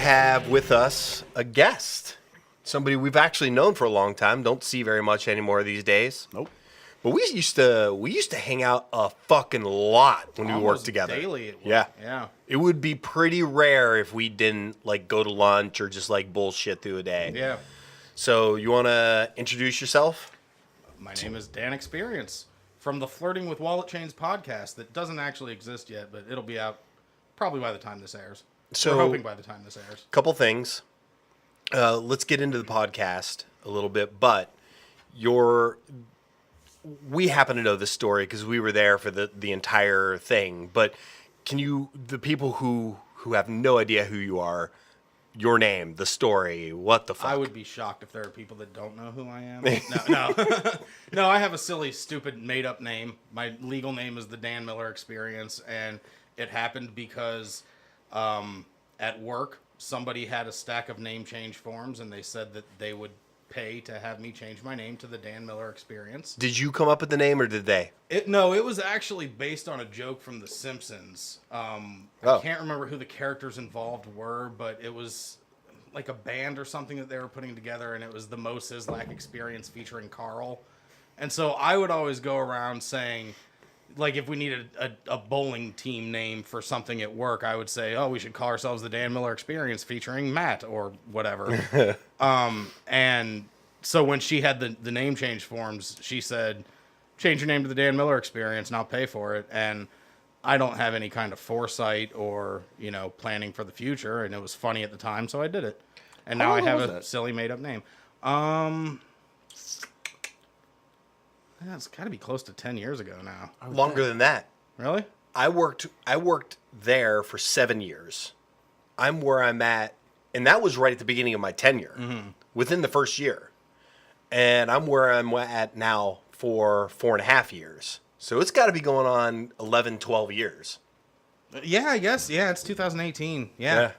have with us a guest. Somebody we've actually known for a long time. Don't see very much anymore these days. Nope. But we used to hang out a fucking lot when we worked together. Daily. Yeah. It would be pretty rare if we didn't like go to lunch or just like bullshit through a day. Yeah. So you want to introduce yourself? My name is Dan Experience from the Flirting with Wallet Chains podcast that doesn't actually exist yet, but it'll be out probably by the time this airs. So we're hoping by the time this airs. Couple things. Let's get into the podcast a little bit, but we happen to know this story because we were there for the entire thing. But the people who have no idea who you are, your name, the story, what the fuck? I would be shocked if there are people that don't know who I am. No. No, I have a silly, stupid, made-up name. My legal name is the Dan Miller Experience, and it happened because at work, somebody had a stack of name change forms, and they said that they would pay to have me change my name to the Dan Miller Experience. Did you come up with the name, or did they? No, it was actually based on a joke from The Simpsons. I can't remember who the characters involved were, but it was like a band or something that they were putting together, and it was the Mo Sislak Experience featuring Carl. And so I would always go around saying, like, if we needed a bowling team name for something at work, I would say, we should call ourselves the Dan Miller Experience featuring Matt or whatever. And so when she had the name change forms, she said, change your name to the Dan Miller Experience and I'll pay for it. And I don't have any kind of foresight or, planning for the future. And it was funny at the time, so I did it. And now I have a silly made up name. It's got to be close to 10 years ago now. Longer than that. Really? I worked there for 7 years. I'm where I'm at, and that was right at the beginning of my tenure, within the first year. And I'm where I'm at now for 4.5 years. So it's got to be going on 11, 12 years. Yeah, I guess. Yeah, it's 2018. Yeah.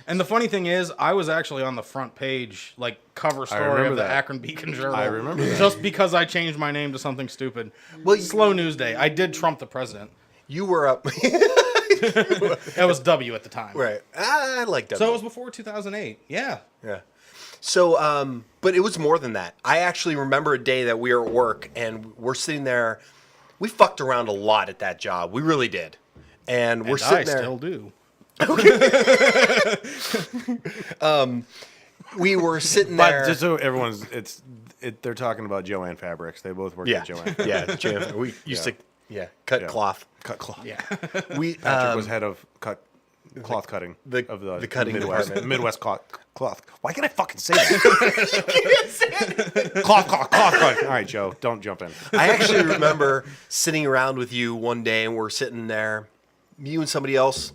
And the funny thing is, I was actually on the front page, like, cover story of the Akron Beacon Journal. I remember that. Just because I changed my name to something stupid. Well, slow news day. I did trump the president. You were up. It was W at the time. Right. I like W. So it was before 2008. Yeah. Yeah. So, but it was more than that. I actually remember a day that we were at work, and we're sitting there. We fucked around a lot at that job. We really did. And we're sitting there. I still do. We were sitting there. But just so everyone's, they're talking about Joann Fabrics. They both work at Joann. Yeah, Joann. We used to cut cloth. Cut cloth. Yeah. Patrick was head of cloth cutting of the cutting Midwest, department. Midwest cloth. Why can't I fucking say that? Cloth. All right, Joe, don't jump in. I actually remember sitting around with you one day, and we're sitting there, you and somebody else.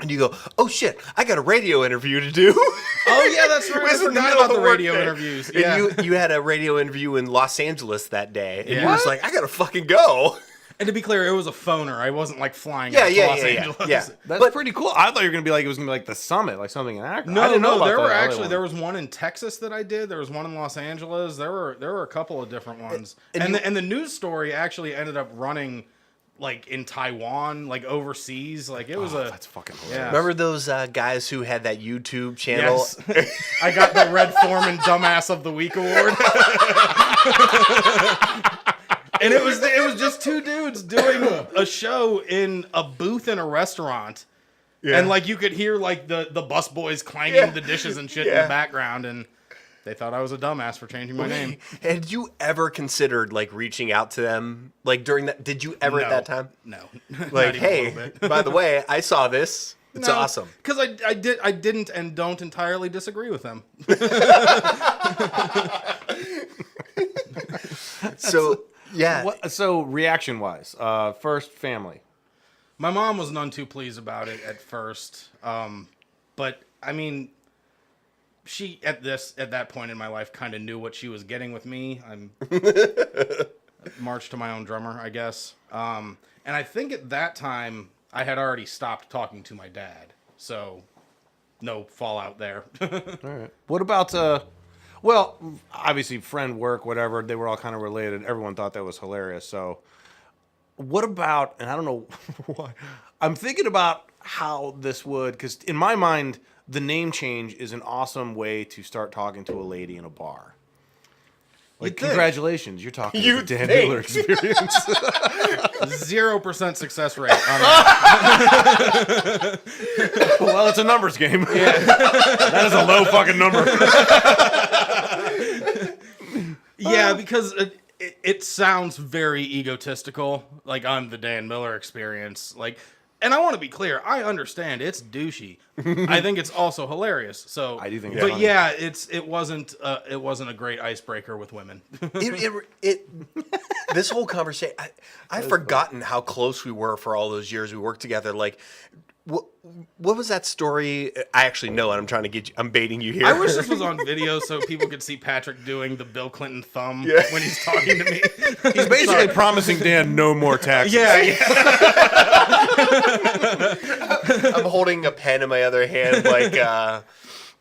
And you go, oh shit, I got a radio interview to do. Oh yeah, that's right. I forgot about the radio interviews. Yeah. And you had a radio interview in Los Angeles that day. And you were Yeah. just like, I gotta fucking go. And to be clear, it was a phoner. I wasn't like flying out to Los Angeles. Yeah. That's pretty cool. I thought you were gonna be like it was gonna be like the summit, like something in Akron. I No, didn't know about there the were other actually one. there was one in Texas that I did. There was one in Los Angeles. There were a couple of different ones. And And the news story actually ended up running like in Taiwan, like overseas. Like it was That's fucking hilarious. yeah. Remember those guys who had that YouTube channel? Yes. I got the Red Foreman Dumbass of the Week award. And it was just two dudes doing a show in a booth in a restaurant. Yeah. And like you could hear like the bus boys clanging the dishes and shit in the background, and they thought I was a dumbass for changing my name. Had you ever considered like reaching out to them like during that? Did you ever at that time? No. Like, hey, by the way, I saw this. It's awesome. Because I didn't and don't entirely disagree with them. So yeah. So reaction wise, first family. My mom was none too pleased about it at first. But I mean, she at that point in my life kind of knew what she was getting with me. I'm march to my own drummer, I guess. And I think at that time I had already stopped talking to my dad, so no fallout there. All right. What about well, obviously friend, work, whatever, they were all kind of related. Everyone thought that was hilarious. So what about, and I don't know why, I'm thinking about how this would, because in my mind, the name change is an awesome way to start talking to a lady in a bar. Like, congratulations, you're talking to the Dan Miller Experience. 0% success rate on that. Well, it's a numbers game. Yeah. That is a low fucking number. Yeah, because it sounds very egotistical. Like, I'm the Dan Miller Experience. Like, and I want to be clear. I understand it's douchey. I think it's also hilarious. So I do think it's but funny. yeah, it wasn't a great icebreaker with women. This whole conversation, I've forgotten how close we were for all those years we worked together. Like, what was that story? I actually know, and I'm trying to get you. I'm baiting you here. I wish this was on video so people could see Patrick doing the Bill Clinton thumb when he's talking to me. He's basically promising Dan no more taxes. Yeah. I'm holding a pen in my other hand, like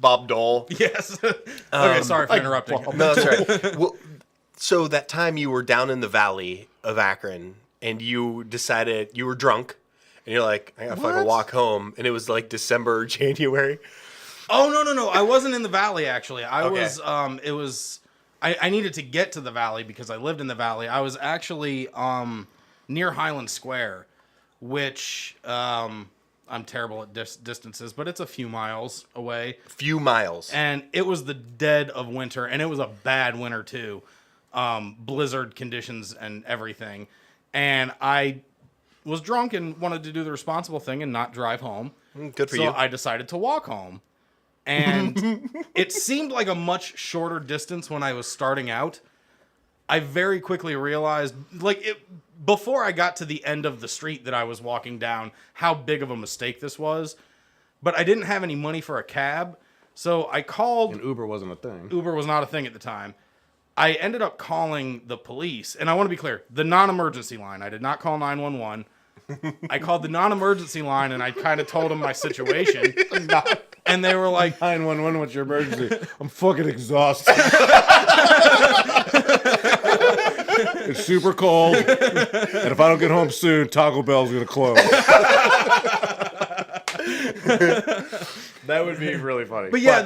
Bob Dole. Yes. Okay, sorry for interrupting. No, that's right. Well, so that time you were down in the valley of Akron, and you decided you were drunk. And you're like, I gotta fucking walk home. And it was like December or January. Oh, no. I wasn't in the valley, actually. I needed to get to the valley because I lived in the valley. I was actually near Highland Square, which I'm terrible at distances, but it's a few miles away. Few miles. And it was the dead of winter, and it was a bad winter, too. Blizzard conditions and everything. And I was drunk and wanted to do the responsible thing and not drive home. Good for you. So I decided to walk home. And it seemed like a much shorter distance when I was starting out. I very quickly realized, before I got to the end of the street that I was walking down, how big of a mistake this was. But I didn't have any money for a cab. So I called... And Uber wasn't a thing. Uber was not a thing at the time. I ended up calling the police. And I want to be clear, the non-emergency line. I did not call 911. I called the non-emergency line, and I kind of told them my situation. And they were like... 911, what's your emergency? I'm fucking exhausted. It's super cold. And if I don't get home soon, Taco Bell's going to close. That would be really funny. But yeah,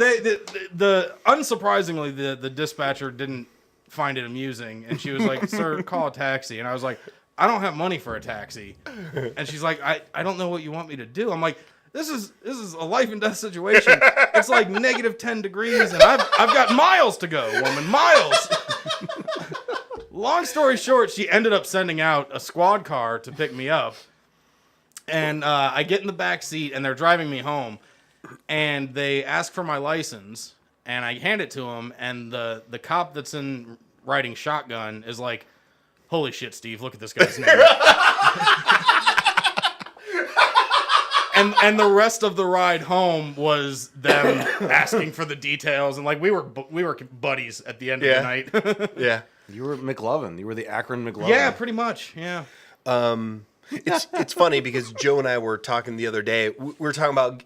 unsurprisingly, the dispatcher didn't find it amusing. And she was like, sir, call a taxi. And I was like... I don't have money for a taxi. And she's like, I don't know what you want me to do. I'm like, this is a life and death situation. It's like negative 10 degrees and I've got miles to go, woman, miles. Long story short, she ended up sending out a squad car to pick me up. And I get in the back seat and they're driving me home and they ask for my license and I hand it to them and the cop that's in riding shotgun is like, holy shit, Steve, look at this guy's name. and the rest of the ride home was them asking for the details. And like we were buddies at the end of the night. Yeah. You were McLovin. You were the Akron McLovin. Yeah, pretty much. Yeah. It's funny because Joe and I were talking the other day. We were talking about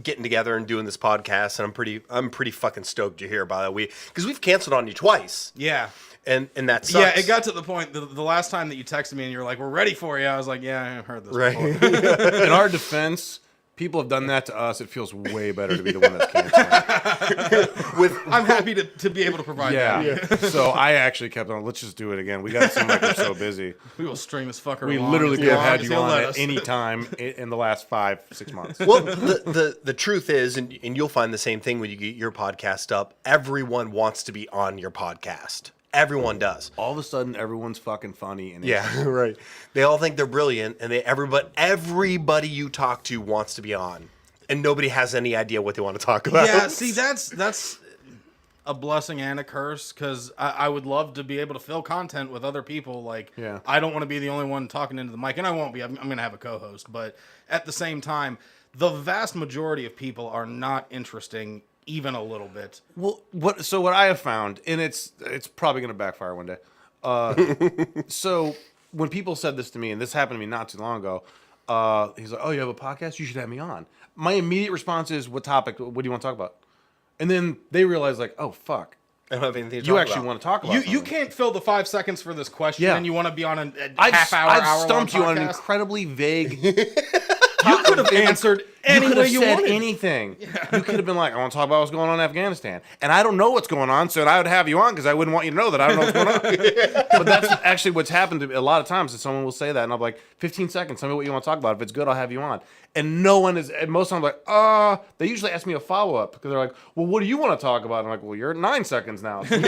getting together and doing this podcast. And I'm pretty fucking stoked you're here about it. Because we've canceled on you twice. Yeah. And that sucks. Yeah, it got to the point, the last time that you texted me and you were like, we're ready for you. I was like, yeah, I heard this before. In our defense, people have done that to us. It feels way better to be the one that's canceling. I'm happy to be able to provide that. Yeah. So I actually kept on, let's just do it again. We got to seem like we're so busy. We will string this fucker We along literally as could have long had as you he'll on let at us. any time in the last 5-6 months. Well, the truth is, and you'll find the same thing when you get your podcast up, everyone wants to be on your podcast. Everyone does. All of a sudden, everyone's fucking funny. And Yeah, right. They all think they're brilliant, and everybody you talk to wants to be on, and nobody has any idea what they want to talk about. Yeah, see, that's a blessing and a curse, because I would love to be able to fill content with other people. Like, Yeah. I don't want to be the only one talking into the mic, and I won't be. I'm going to have a co-host, but at the same time, the vast majority of people are not interesting even a little bit. Well, what I have found, and it's probably going to backfire one day. So when people said this to me, and this happened to me not too long ago, he's like, "Oh, you have a podcast? You should have me on." My immediate response is, "What topic? What do you want to talk about?" And then they realize, like, "Oh, fuck, I don't have anything to you talk actually about. want to talk about You something." can't fill the 5 seconds for this question, Yeah. and you want to be on a I've half-hour, I've hour-long stumped you on an podcast? incredibly vague. You could have answered any way you said wanted. anything. You could have been like, I want to talk about what's going on in Afghanistan. And I don't know what's going on, so I would have you on because I wouldn't want you to know that I don't know what's going on. But that's actually what's happened to me a lot of times. Is someone will say that, and I'm like, 15 seconds, tell me what you want to talk about. If it's good, I'll have you on. And no one is, and most of them are like, they usually ask me a follow-up because they're like, well, what do you want to talk about? I'm like, well, you're at 9 seconds now. So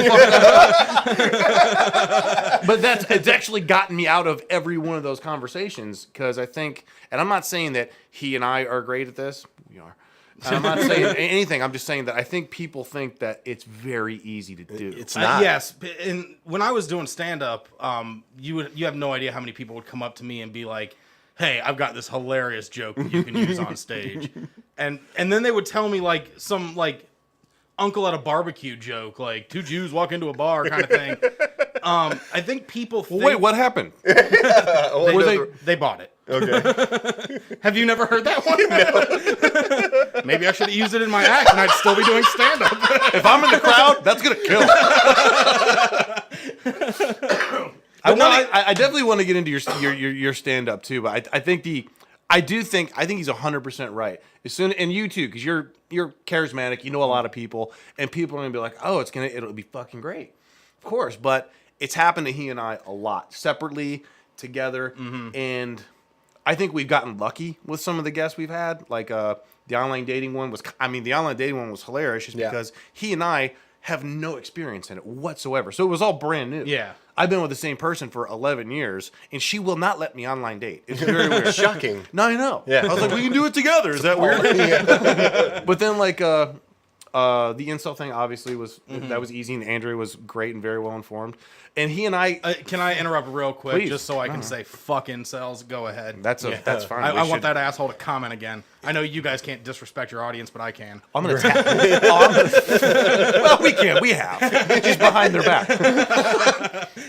but it's actually gotten me out of every one of those conversations because I think, and I'm not saying that he and I are great at this. We are. I'm not saying anything. I'm just saying that I think people think that it's very easy to do. It's not. Yes, and when I was doing stand-up, you have no idea how many people would come up to me and be like, hey, I've got this hilarious joke that you can use on stage. And then they would tell me like some like uncle at a barbecue joke, like 2 Jews walk into a bar kind of thing. I think people think... Wait, what happened? They bought it. Okay. Have you never heard that one? No. Maybe I should have used it in my act and I'd still be doing stand-up. If I'm in the crowd, that's going to kill. I definitely want to get into your stand-up too, but I think he's 100% right. And you too, because you're charismatic, you know a lot of people, and people are gonna be like, oh, it'll be fucking great, of course. But it's happened to he and I a lot, separately, together, and I think we've gotten lucky with some of the guests we've had. Like the online dating one was hilarious, just because he and I have no experience in it whatsoever, so it was all brand new. Yeah. I've been with the same person for 11 years, and she will not let me online date. It's very weird. Shocking. No, I know. Yeah. I was like, we can do it together. Is that weird? But then, like, the incel thing obviously was that was easy, and Andrew was great and very well informed. And he and I... can I interrupt real quick, Please. just so I can say fuck incels? Go ahead. That's fine. I want that asshole to comment again. I know you guys can't disrespect your audience, but I can. I'm going to tag well, we can. We have. Just behind their back.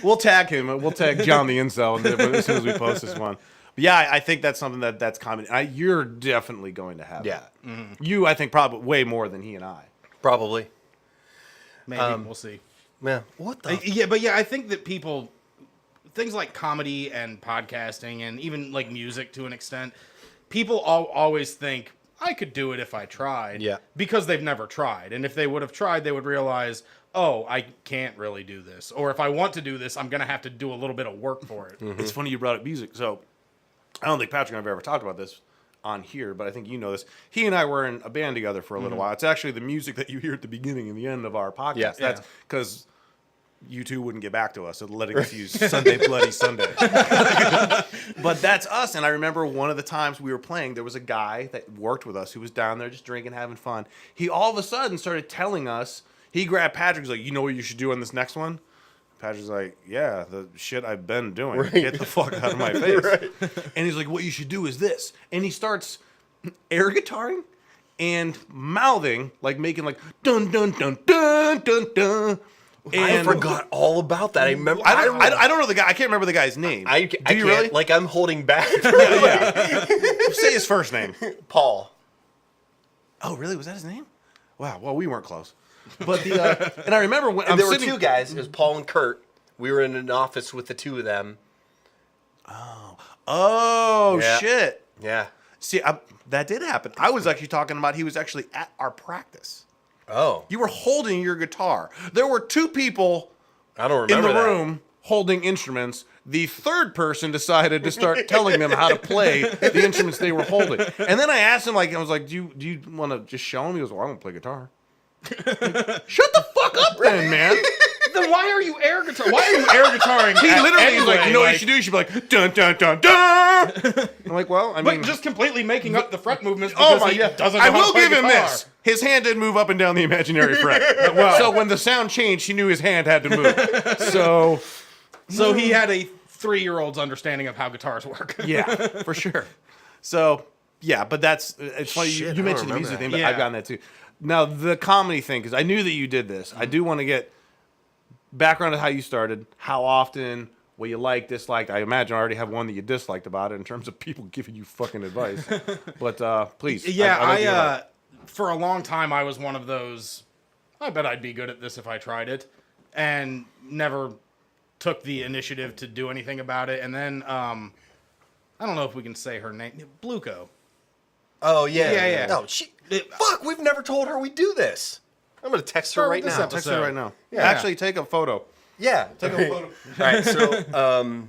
We'll tag him. We'll tag John the Incel as soon as we post this one. But yeah, I think that's something that's common. You're definitely going to have that. You, I think, probably way more than he and I. Probably. Maybe. We'll see. Yeah. What the? I think that people, things like comedy and podcasting and even like music to an extent, people always think, I could do it if I tried. Yeah. Because they've never tried. And if they would have tried, they would realize, oh, I can't really do this. Or if I want to do this, I'm going to have to do a little bit of work for it. It's funny you brought up music. So I don't think Patrick and I have ever talked about this on here, but I think you know this. He and I were in a band together for a little while. It's actually the music that you hear at the beginning and the end of our podcast. Yeah. That's because you two wouldn't get back to us, so letting us use Sunday Bloody Sunday. But that's us. And I remember one of the times we were playing, there was a guy that worked with us who was down there just drinking, having fun. He all of a sudden started telling us, he grabbed Patrick, he's like, you know what you should do on this next one? Patrick's like, yeah, the shit I've been doing. Right. Get the fuck out of my face. Right. And he's like, what you should do is this. And he starts air guitaring and mouthing, like making like dun dun dun dun dun dun. And I forgot all about that. I remember. I don't know the guy. I can't remember the guy's name. I do can't. you really? Like I'm holding back. Yeah. Say his first name. Paul. Oh, really? Was that his name? Wow. Well, we weren't close. But the and I remember when there were 2 guys. It was Paul and Kurt. We were in an office with the 2 of them. Oh Yeah. shit. Yeah. See, that did happen. I was actually talking about he was actually at our practice. Oh. You were holding your guitar. There were 2 people I don't in remember the that. room holding instruments. The third person decided to start telling them how to play the instruments they were holding. And then I asked him, like, I was like, do you want to just show him? He goes, well, I want to play guitar. Shut the fuck up then, man. Then why are you air guitar? Why are you air guitaring? He literally anyway, was like, you know what you should do? You should be like, dun, dun, dun, dun. I'm like, well, I mean. But just completely making up the fret movements Oh because my he God. doesn't know I how will to play give him guitar. this. His hand did move up and down the imaginary fret. So when the sound changed, he knew his hand had to move. So he had a 3-year-old's understanding of how guitars work. Yeah, for sure. So, yeah, but it's funny. Shit, You I mentioned the don't music remember thing, but that. I've gotten that too. Now, the comedy thing, because I knew that you did this. I do want to get background of how you started, how often, what you liked, disliked. I imagine I already have one that you disliked about it in terms of people giving you fucking advice. But please. Yeah, I for a long time I was one of those, I bet I'd be good at this if I tried it, and never took the initiative to do anything about it. And then, I don't know if we can say her name, Bluko. Oh, yeah. Yeah. No, fuck, we've never told her we do this. I'm going to text her Start right with this now. episode. Text her right now. Yeah. Actually, take a photo. Yeah. Take a photo. All right, so...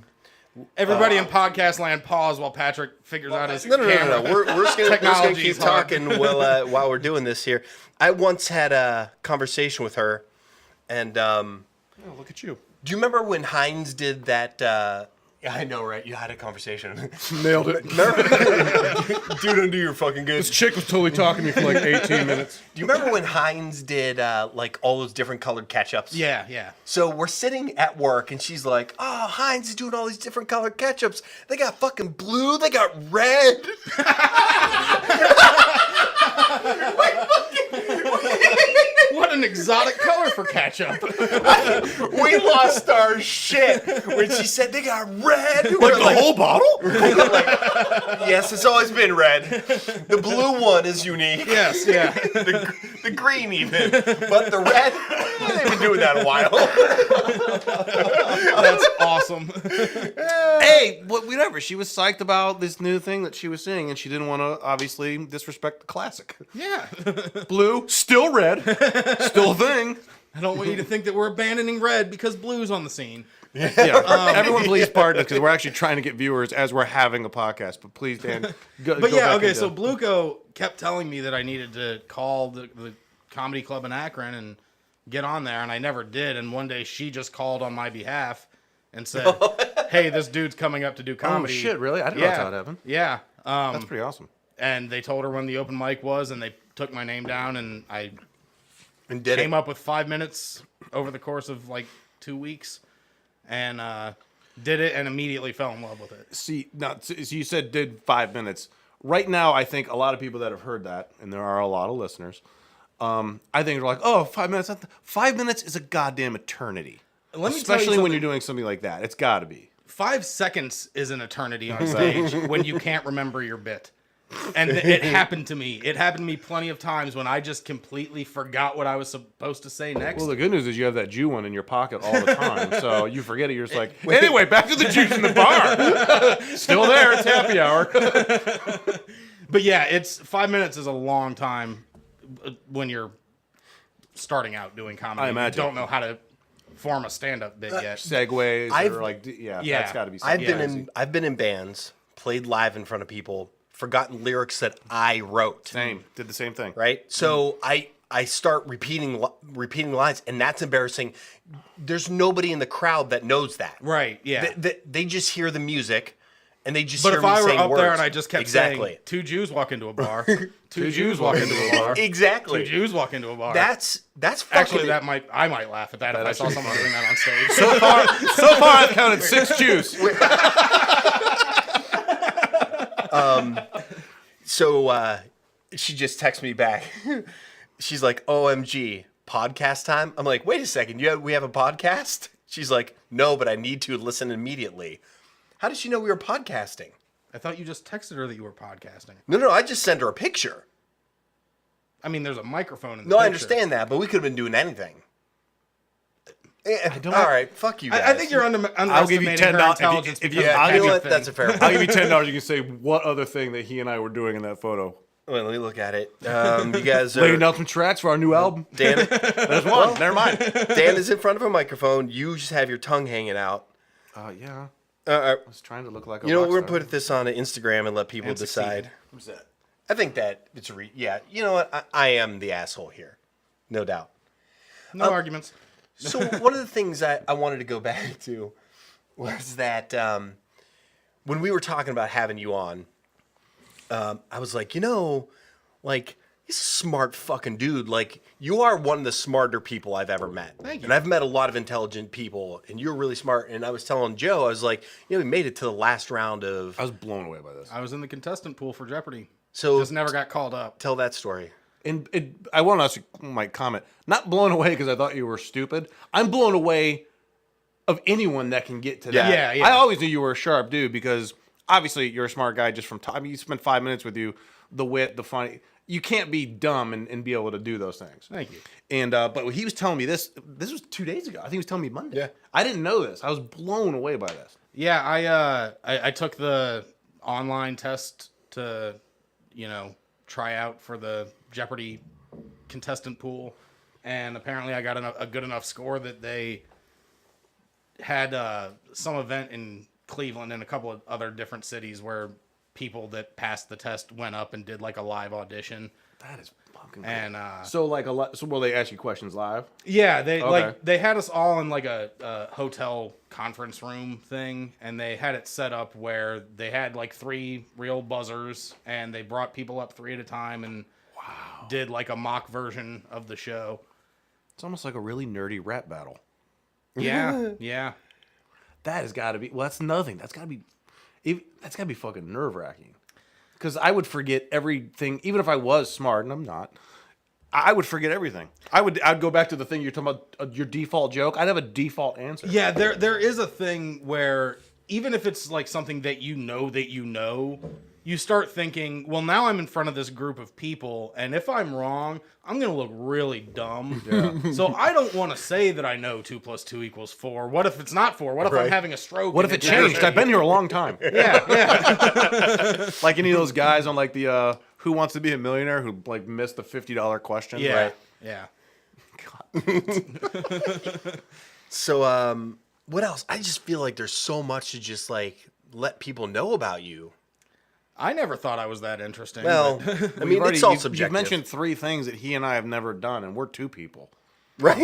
Everybody in podcast land, pause while Patrick figures out his No. camera. We're just gonna Technology keep is hard. talking while we're doing this here. I once had a conversation with her, and Oh, look at you. do you remember when Heinz did that? Yeah, I know, right? You had a conversation. Nailed it. Dude, undo your fucking good. This chick was totally talking to me for like 18 minutes. Do you remember when Heinz did like all those different colored ketchups? Yeah. So we're sitting at work, and she's like, "Oh, Heinz is doing all these different colored ketchups. They got fucking blue. They got red." What an exotic color for ketchup. We lost our shit when she said they got red. Like the whole bottle? Yes, it's always been red. The blue one is unique. Yes, yeah. The green even. But the red, they've been doing that a while. That's awesome. Hey, whatever. She was psyched about this new thing that she was seeing, and she didn't want to obviously disrespect the classic. Yeah. Blue, still red, still a thing. I don't want you to think that we're abandoning red because blue's on the scene. Yeah, everyone, please pardon us because we're actually trying to get viewers as we're having a podcast. But please, Dan, go. But go yeah, back okay, into- so Bluco kept telling me that I needed to call the comedy club in Akron and get on there, and I never did. And one day she just called on my behalf and said, "Hey, this dude's coming up to do oh comedy." shit, really? I didn't know that's how it happened. Yeah. That's pretty awesome. And they told her when the open mic was, and they took my name down, and I And did came it. up with 5 minutes over the course of like 2 weeks, and did it, and immediately fell in love with it. See, now, so you said did 5 minutes. Right now, I think a lot of people that have heard that, and there are a lot of listeners, I think they're like, oh, 5 minutes. 5 minutes is a goddamn eternity. Let me tell you Especially when something. you're doing something like that. It's got to be. 5 seconds is an eternity on stage when you can't remember your bit. And it happened to me. It happened to me plenty of times when I just completely forgot what I was supposed to say next. Well, the good news is you have that Jew one in your pocket all the time, so you forget it. You're just like, anyway, back to the juice in the bar. Still there. It's happy hour. But yeah, 5 minutes is a long time when you're starting out doing comedy. I imagine. You don't know how to form a stand-up bit yet. Segues I've- or like, yeah, Yeah. that's got to be. I've been in bands, played live in front of people, forgotten lyrics that I wrote. Same. Did the same thing. Right? So I start repeating lines, and that's embarrassing. There's nobody in the crowd that knows that. Right, yeah. They just hear the music, and they just But hear if me I were saying up words. there and I just kept exactly. saying, 2 Jews walk into a bar, 2 Jews walk into a bar, Exactly. 2 Jews walk into a bar. That's fucking Actually, I might laugh at that if I saw someone doing that on stage. So far, I've counted 6 Jews. So she just texts me back. She's like, "OMG, podcast time." I'm like, "Wait a second, we have a podcast?" She's like, "No, but I need to listen immediately." How did she know we were podcasting? I thought you just texted her that you were podcasting. No, I just sent her a picture. I mean, there's a microphone in the No, I picture. understand that, but we could have been doing anything. All right, fuck you guys. I think you're I'll give you underestimating her $10 intelligence. if you- because of Yeah, the you know ketchup what? thing. That's a fair I'll point. give you $10. You can say what other thing that he and I were doing in that photo. Wait, let me look at it. You guys are... Laying down some tracks for our new album. Dan, There's one. Never mind. Dan is in front of a microphone. You just have your tongue hanging out. Yeah. I was trying to look like a You know, rock we're going star. to put this on Instagram and let people And decide. Who's that? I think that it's yeah. You know what? I am the asshole here, no doubt. No arguments. So one of the things I wanted to go back to was that when we were talking about having you on, I was like, like he's a smart fucking dude. Like you are one of the smarter people I've ever met. Thank you. And I've met a lot of intelligent people, and you're really smart. And I was telling Joe, I was like, we made it to the last round of. I was blown away by this. I was in the contestant pool for Jeopardy. So Just never got called up. tell that story. And I want to ask you my comment. Not blown away because I thought you were stupid. I'm blown away of anyone that can get to that. Yeah. I always knew you were a sharp dude because obviously you're a smart guy just from time. I mean, you spent 5 minutes with you, the wit, the funny. You can't be dumb and be able to do those things. Thank you. And but he was telling me this was 2 days ago. I think he was telling me Monday. Yeah. I didn't know this. I was blown away by this. Yeah, I took the online test to, try out for the Jeopardy contestant pool, and apparently I got a good enough score that they had some event in Cleveland and a couple of other different cities where people that passed the test went up and did like a live audition. That is fucking cool. And So like a lot. So will they ask you questions live? yeah, they Okay. like they had us all in like a hotel conference room thing, and they had it set up where they had like 3 real buzzers, and they brought people up 3 at a time and did like a mock version of the show. It's almost like a really nerdy rap battle. Yeah, yeah. That has got to be. Well, that's nothing. That's got to be. That's got to be fucking nerve wracking. Because I would forget everything, even if I was smart, and I'm not. I would forget everything. I'd go back to the thing you're talking about, your default joke. I'd have a default answer. Yeah, there is a thing where even if it's like something that you know, you start thinking, well, now I'm in front of this group of people, and if I'm wrong, I'm going to look really dumb. Yeah. So I don't want to say that I know 2 + 2 = 4. What if it's not 4? What if I'm Right. having a stroke? What if it changed? I've been here a long time. Yeah. Like any of those guys on like the Who Wants to Be a Millionaire who like missed the $50 question. Yeah. Right? Yeah. So, what else? I just feel like there's so much to just like let people know about you. I never thought I was that interesting. Well, but- I mean, it's all You've subjective. mentioned 3 things that he and I have never done, and we're 2 people. right?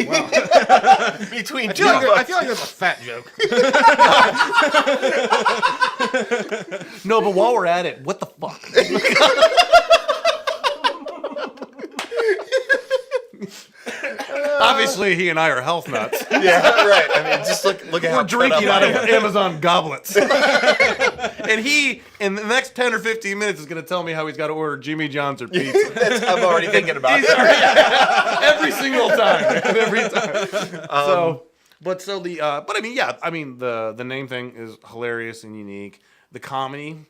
Between I two feel, of like, I us. feel like that's a fat joke. No, but while we're at it, what the fuck? Obviously, he and I are health nuts. Yeah, right. I mean, just look at how We're drinking cut out up of Amazon goblets. And he, in the next 10 or 15 minutes, is going to tell me how he's got to order Jimmy John's or pizza. I'm already thinking about it. Every single time. Every time. But I mean, yeah, I mean, the name thing is hilarious and unique. The comedy,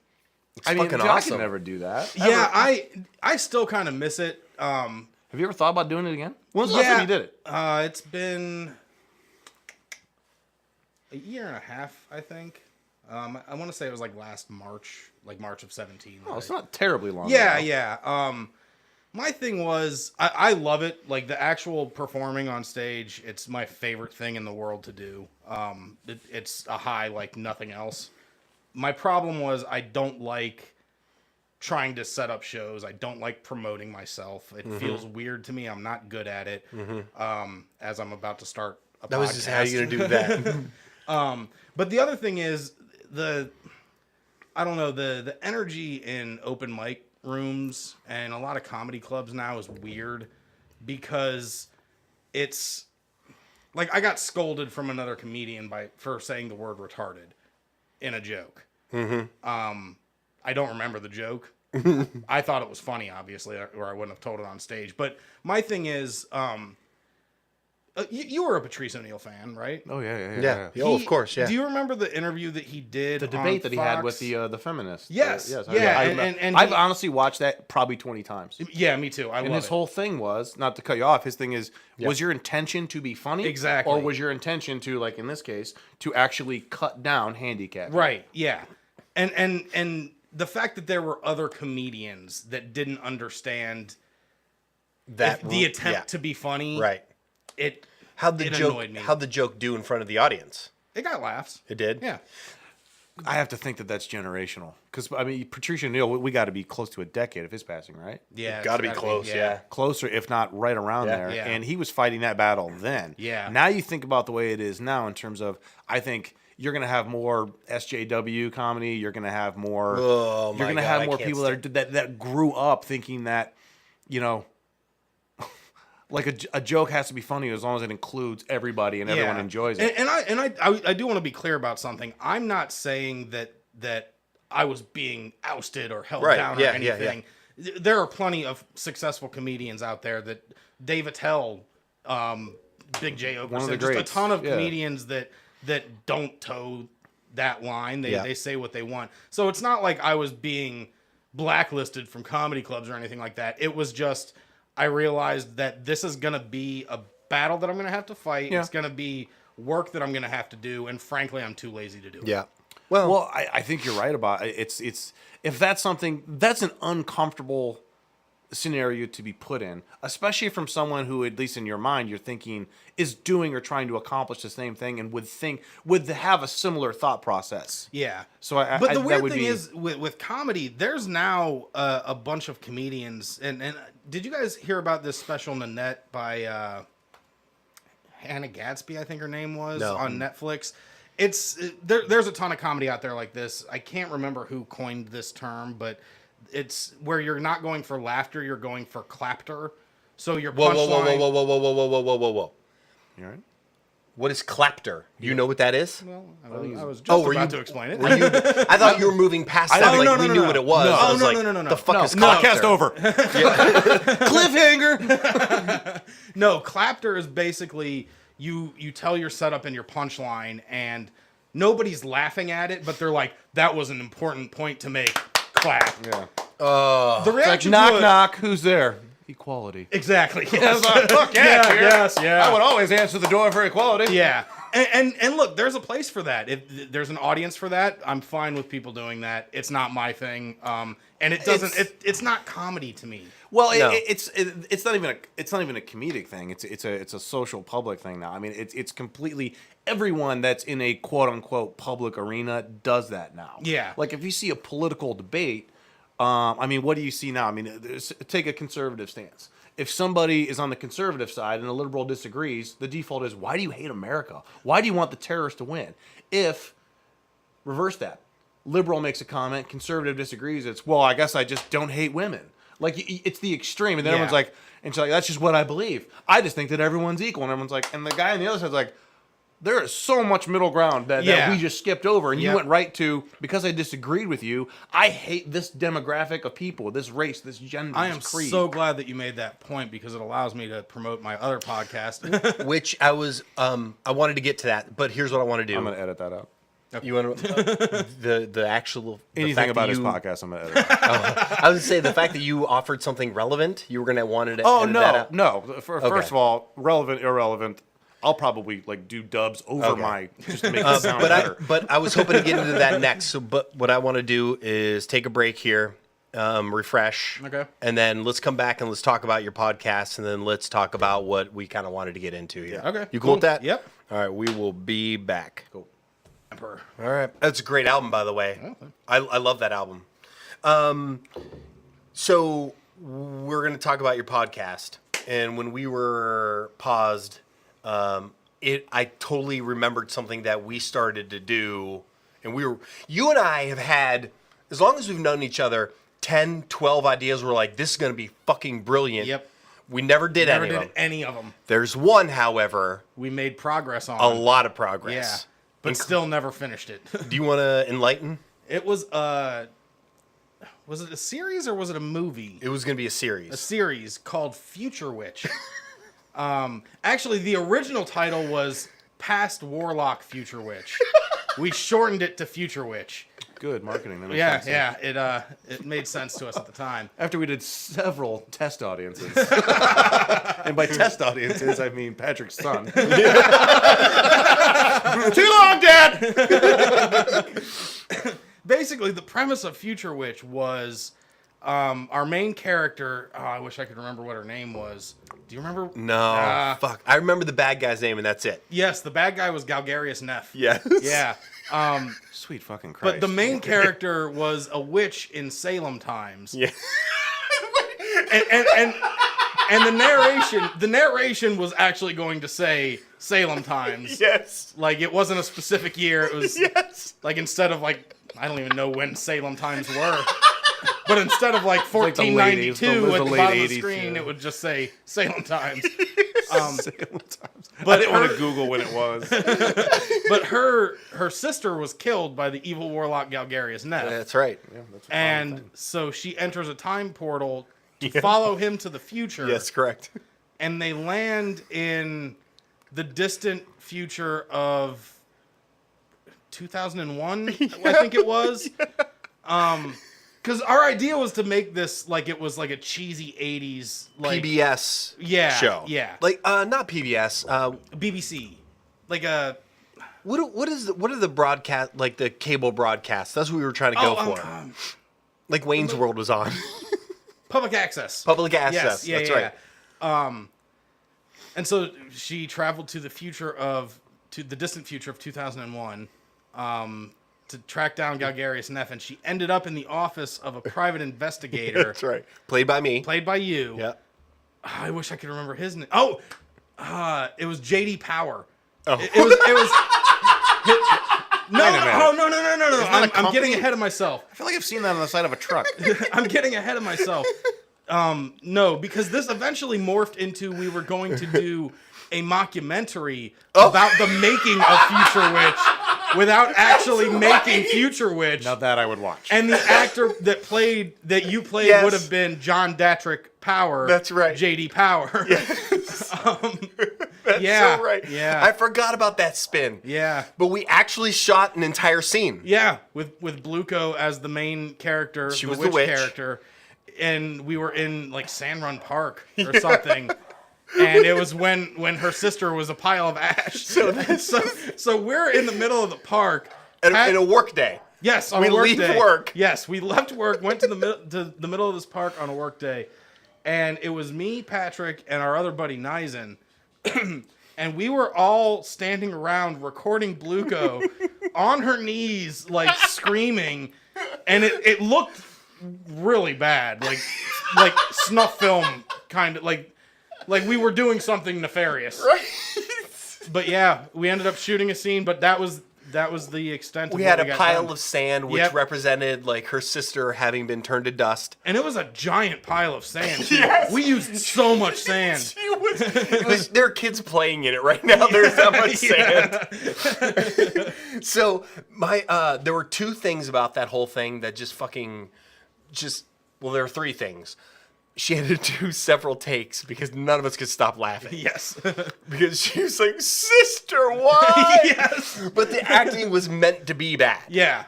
I mean, fucking dude, I awesome. could never do that. Yeah, I still kind of miss it. Have you ever thought about doing it again? When's the last time you did it? It's been a year and a half, I think. I want to say it was like last March, like March of 17. Oh, it's not terribly long. Yeah, ago. yeah. My thing was, I love it. Like the actual performing on stage, it's my favorite thing in the world to do. It's a high like nothing else. My problem was I don't like trying to set up shows. I don't like promoting myself. It feels weird to me. I'm not good at it. As I'm about to start a That podcast. was just how you're gonna do that. But the other thing is the energy in open mic rooms and a lot of comedy clubs now is weird because it's like I got scolded from another comedian for saying the word retarded in a joke. I don't remember the joke. I thought it was funny, obviously, or I wouldn't have told it on stage. But my thing is, you were a Patrice O'Neal fan, right? Oh yeah. Yeah. Oh, of course. Yeah. Do you remember the interview that he did? The debate that he had with Fox? the feminists. Yes. Yes. Yeah, and I've he- honestly watched that probably 20 times. Yeah, me too. I And love his it. whole thing was, not to cut you off, his thing is, was your intention to be funny? Exactly. Or was your intention to, like in this case, to actually cut down handicap? Right. Yeah. And the fact that there were other comedians that didn't understand the attempt to be funny. Right. How'd the annoyed me. joke do in front of the audience? It got laughs. It did. Yeah. I have to think that that's generational. Because, I mean, Patrice O'Neal, we got to be close to a decade of his passing, right? Yeah. Got to it's be close. Yeah. Closer, if not right around Yeah. there. Yeah. And he was fighting that battle then. Yeah. Now you think about the way it is now in terms of, I think you're going to have more SJW comedy. You're going to have more. Oh, my you're going to God, have I more can't people that grew up thinking that, you know, like a joke has to be funny as long as it includes everybody and everyone enjoys it. And I do want to be clear about something. I'm not saying that I was being ousted or held down or anything. There are plenty of successful comedians out there that Dave Attell, Big J. One of the Okerson, just a greats. ton of Yeah. comedians that don't toe that line. They say what they want. So it's not like I was being blacklisted from comedy clubs or anything like that. It was just I realized that this is going to be a battle that I'm going to have to fight. Yeah. It's going to be work that I'm going to have to do, and frankly, I'm too lazy to do it. Yeah. Well, I think you're right about it. It's if that's something that's an uncomfortable scenario to be put in, especially from someone who, at least in your mind, you're thinking is doing or trying to accomplish the same thing and would have a similar thought process. Yeah. So But the weird that would thing be, is with comedy, there's now a bunch of comedians, and did you guys hear about this special Nanette by Hannah Gadsby, I think her name was, No. on Netflix? There's a ton of comedy out there like this. I can't remember who coined this term, but it's where you're not going for laughter, you're going for clapter. So your Whoa, punchline. whoa, whoa, whoa, whoa, whoa, whoa, whoa, whoa, whoa, whoa. you all right? What is clapter? You know what that is? Well, I was just were about you- to explain it. Were you, I thought you were moving past that. Oh, Like no, we no, knew no. what it was. No. I was Oh, like, no. the fuck No. is No. clapter? Podcast over. Cliffhanger. No, clapter is basically you tell your setup and your punchline, and nobody's laughing at it, but they're like, that was an important point to make. Clap. Yeah. The Like, reaction knock, to it, knock. Who's there? Equality. Exactly. I was like, fuck yeah, dude. yes. I would always answer the door for equality. Yeah. And look, there's a place for that. If there's an audience for that, I'm fine with people doing that. It's not my thing. And it doesn't. It's not comedy to me. Well, No. it's not even a comedic thing. It's a social public thing now. I mean, it's completely everyone that's in a quote unquote public arena does that now. Yeah. Like if you see a political debate, I mean, what do you see now? I mean, take a conservative stance. If somebody is on the conservative side and a liberal disagrees, the default is, why do you hate America? Why do you want the terrorists to win? If, reverse that, liberal makes a comment, conservative disagrees, it's, well, I guess I just don't hate women. Like, it's the extreme. And then everyone's like, and she's like, that's just what I believe. I just think that everyone's equal. And everyone's like, and the guy on the other side's like, there is so much middle ground that we just skipped over. And you went right to, because I disagreed with you, I hate this demographic of people, this race, this gender, I am this creed. so glad that you made that point because it allows me to promote my other podcast. Which I was, I wanted to get to that, but here's what I want to do. I'm going to edit that out. You want to, the actual the Anything fact about that his you- podcast, I'm going to edit out. I was gonna say the fact that you offered something relevant, you were gonna wanted to. Oh, edit that no, out. no. First of all, relevant, irrelevant. I'll probably like do dubs over Okay. my, just to make it sound But better. but I was hoping to get into that next. So, but what I want to do is take a break here, refresh, Okay. and then let's come back and let's talk about your podcast, and then let's talk about what we kind of wanted to get into here. Okay, You cool with that? Yep. All right, we will be back. Cool. Emperor. All right, that's a great album, by the way. I love that album. So we're going to talk about your podcast, and when we were paused, I totally remembered something that we started to do, and you and I have had, as long as we've known each other, 10, 12 ideas. We're like, this is going to be fucking brilliant. Yep. We never did Never any of did them. any of them. There's one, however, We made progress on. a lot of Yeah, progress. but still never finished it. Do you want to enlighten? It was was it a series or was it a movie? It was going to be a A series. series called Future Witch. Actually, the original title was Past Warlock Future Witch. We shortened it to Future Witch. Good marketing. That makes Yeah, sense. yeah. It made sense to us at the time. After we did several test audiences. And by test audiences, I mean Patrick's son. Too long, Dad! Basically, the premise of Future Witch was our main character. Oh, I wish I could remember what her name was. Do you remember? No, fuck. I remember the bad guy's name, and that's it. Yes, the bad guy was Galgarius Neff. Yes. Yeah. Sweet fucking Christ. But the main character was a witch in Salem times. Yeah. And the narration was actually going to say Salem times. Yes. Like it wasn't a specific year. It was Yes. like instead of like I don't even know when Salem times were. But instead of like like the late 1492 80s, at the late bottom of the 80s, screen, yeah. it would just say Salem times. But I didn't want to Google when it was. But her sister was killed by the evil warlock Galgarius Neff. That's right. That's a And common thing. so she enters a time portal to follow him to the future. Yes, correct. And they land in the distant future of 2001, I think it was. Because our idea was to make this like it was like a cheesy 80s like PBS show. Yeah. Like not PBS. BBC. Like a What are the broadcast, like the cable broadcasts? That's what we were trying to go for. Like Wayne's World was on. Public access. Public access. Yes, yeah, That's yeah, right. yeah. And so she traveled to the distant future of 2001, to track down Galgarius Neff, and she ended up in the office of a private investigator. That's right. Played by me. Played by you. Yeah. I wish I could remember his name. Oh, it was JD Power. Oh. It was. No, Wait a minute. oh, no. that a I'm getting company? ahead of myself. I feel like I've seen that on the side of a truck. I'm getting ahead of myself. No, because this eventually morphed into we were going to do a mockumentary about the making of Future Witch without actually making Future Witch. Now that I would watch. And the actor that you played Yes. would have been John Datrick Power. That's right. JD Power. That's Yeah, so right. yeah. I forgot about that spin. Yeah. But we actually shot an entire scene. Yeah, with Bluko as the main character, She the was witch the witch. character, and we were in like San Run Park or something. And it was when her sister was a pile of ash. So we're in the middle of the park. In a work day. Yes, on we a work leave day. work. Yes, we left work, went to the middle of this park on a work day, and it was me, Patrick, and our other buddy Nizen, and we were all standing around recording Bluko on her knees, like screaming, and it looked really bad, like snuff film kind of like we were doing something nefarious. Right. But yeah, we ended up shooting a scene, but that was the extent of We what had a got pile done. of sand which Yep. represented like her sister having been turned to dust. And it was a giant pile of sand. Too. Yes. We used so much sand. There are kids playing in it right now. There's that much sand. So there were two things about that whole thing that there are three things. She had to do several takes because none of us could stop laughing. Yes. Because she was like, "Sister, why?" Yes. But the acting was meant to be bad. Yeah.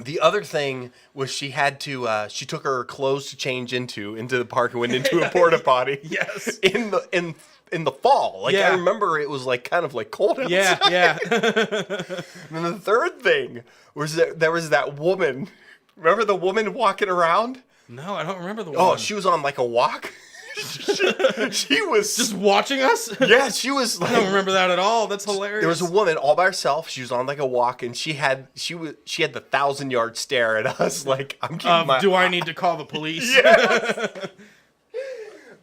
The other thing was she had to. She took her clothes to change into the park and went into a porta potty. Yes. In the fall, like Yeah. I remember, it was like kind of like cold outside. Yeah. And then the third thing was that there was that woman. Remember the woman walking around? No, I don't remember the one. Oh, she was on like a walk. she was just watching us? Yeah, she was like, I don't remember that at all. That's hilarious. there was a woman all by herself. She was on like a walk, and she had the 1,000-yard stare at us. Like, I'm keeping my. Do I need to call the police? Yes.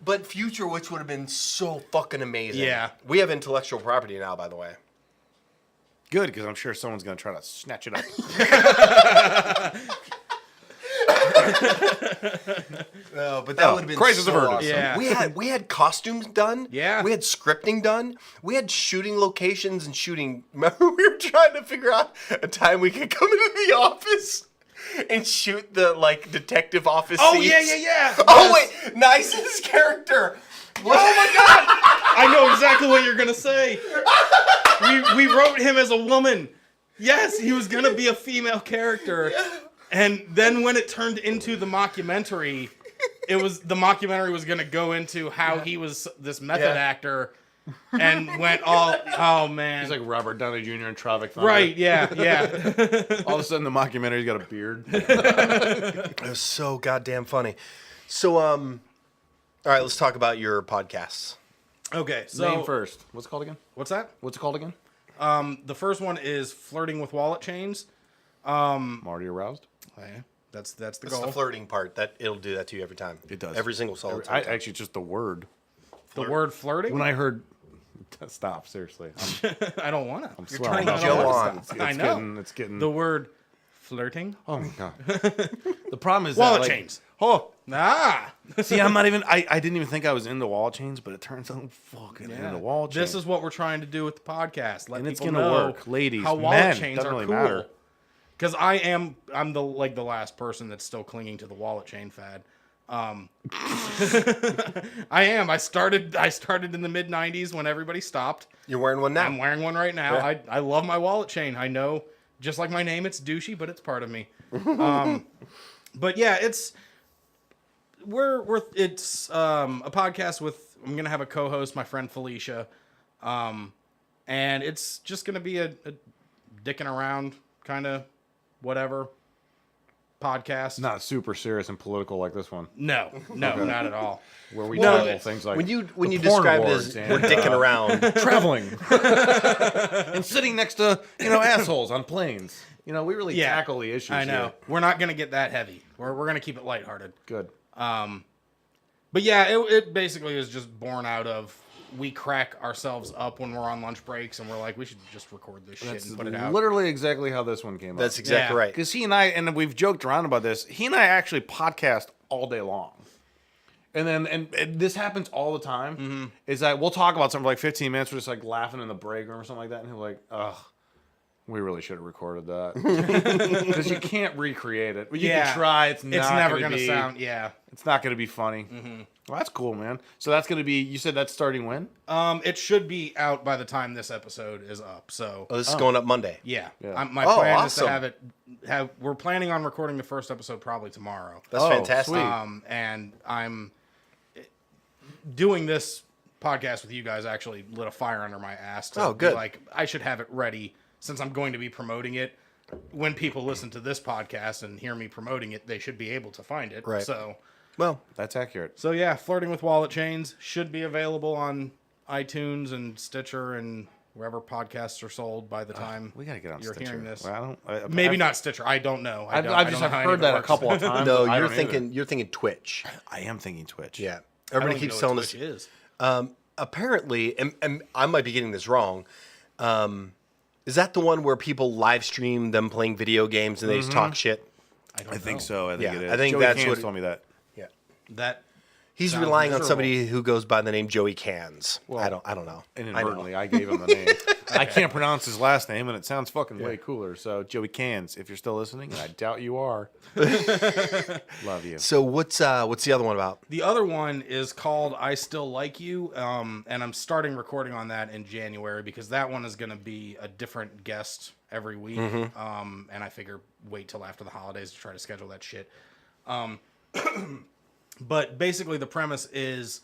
But Future Witch would have been so fucking amazing. Yeah. We have intellectual property now, by the way. Good, because I'm sure someone's going to try to snatch it up. No, but that would have been crisis so averted. awesome. Yeah. We had costumes done. Yeah. We had scripting done. We had shooting locations and shooting. Remember, we were trying to figure out a time we could come into the office and shoot the like detective office. Oh, scenes. yeah. Oh Yes. wait, Nice's character. Oh my god! I know exactly what you're gonna say. We wrote him as a woman. Yes, he was gonna be a female character. And then when it turned into the mockumentary, the mockumentary was gonna go into how he was this method actor and went oh man. He's like Robert Downey Jr. in Tropic Thunder. Right, yeah. All of a sudden, the mockumentary's got a beard. It was so goddamn funny. So all right, let's talk about your podcasts. Okay, so Name first. What's it called again? what's that? What's it called again? The first one is Flirting with Wallet Chains. I'm already aroused. Okay, that's the It's goal. the flirting part that it'll do that to you every time. It does. Every single solid. I actually just the word. The word flirting? When I heard, stop seriously. I don't want to. I'm You're swelling turning up. Joe on. It's know. It's getting. The word flirting? Oh my god. The problem is Wallet that, like, chains. Oh, Ah! see, I'm not even. I didn't even think I was into wall chains, but it turns out I'm fucking into wall chains. This is what we're trying to do with the podcast. Let And it's people gonna know work, ladies, how wallet men, chains doesn't are really cool. matter. Because I'm the last person that's still clinging to the wallet chain fad. I am. I started in the mid '90s when everybody stopped. You're wearing one now. I'm wearing one right now. Yeah. I love my wallet chain. I know, just like my name, it's douchey, but it's part of me. But yeah, it's a podcast with. I'm gonna have a co-host, my friend Felicia, and it's just gonna be a dicking around kind of whatever. podcast. Not super serious and political like this one, No, not at all. where we Well, tackle things like when you the porn describe awards this, we're and, dicking around. traveling and sitting next to assholes on planes. We really tackle the issues. I know. Here. We're not going to get that heavy. We're going to keep it lighthearted. Good. But yeah, it basically is just born out of we crack ourselves up when we're on lunch breaks and we're like, we should just record this shit That's and put it out. literally exactly how this one came That's up. exactly Yeah. right. Because he and I, and we've joked around about this, he and I actually podcast all day long. And then, and this happens all the time, is that we'll talk about something for like 15 minutes, we're just like laughing in the break room or something like that, and he'll like, ugh, we really should have recorded that. Because you can't recreate it. But you can try, it's never going to sound, It's not going to be funny. Well, that's cool, man. So that's going to be, you said that's starting when? It should be out by the time this episode is up, so. Oh, this is going up Monday. Yeah. Yeah. My plan is to awesome. we're planning on recording the first episode probably tomorrow. That's fantastic. sweet. And I'm doing this podcast with you guys actually lit a fire under my ass. To Oh, be good. like, I should have it ready since I'm going to be promoting it. When people listen to this podcast and hear me promoting it, they should be able to find it. Right. So That's accurate. yeah, Flirting with Wallet Chains should be available on iTunes and Stitcher and wherever podcasts are sold by the time We got to get on you're Stitcher. hearing this. Well, Maybe not Stitcher. I don't know. I I've don't just know how any heard of it that a works. couple of times. No, I you're don't thinking Twitch. I am thinking Twitch. Yeah. I don't Everybody even keeps know telling what us. Twitch is. Apparently, and I might be getting this wrong. Is that the one where people live stream them playing video games and they just talk shit? I think so. I think Yeah, it is. I think Joey that's Cans what- told me that. Yeah. That He's Sounds relying on miserable. somebody who goes by the name Joey Cans. Well, I don't know. Inadvertently, I gave him the name. I can't pronounce his last name, and it sounds fucking way cooler. So, Joey Cans, if you're still listening, and I doubt you are, love you. So what's the other one about? The other one is called I Still Like You, and I'm starting recording on that in January because that one is going to be a different guest every week, and I figure wait till after the holidays to try to schedule that shit. But basically the premise is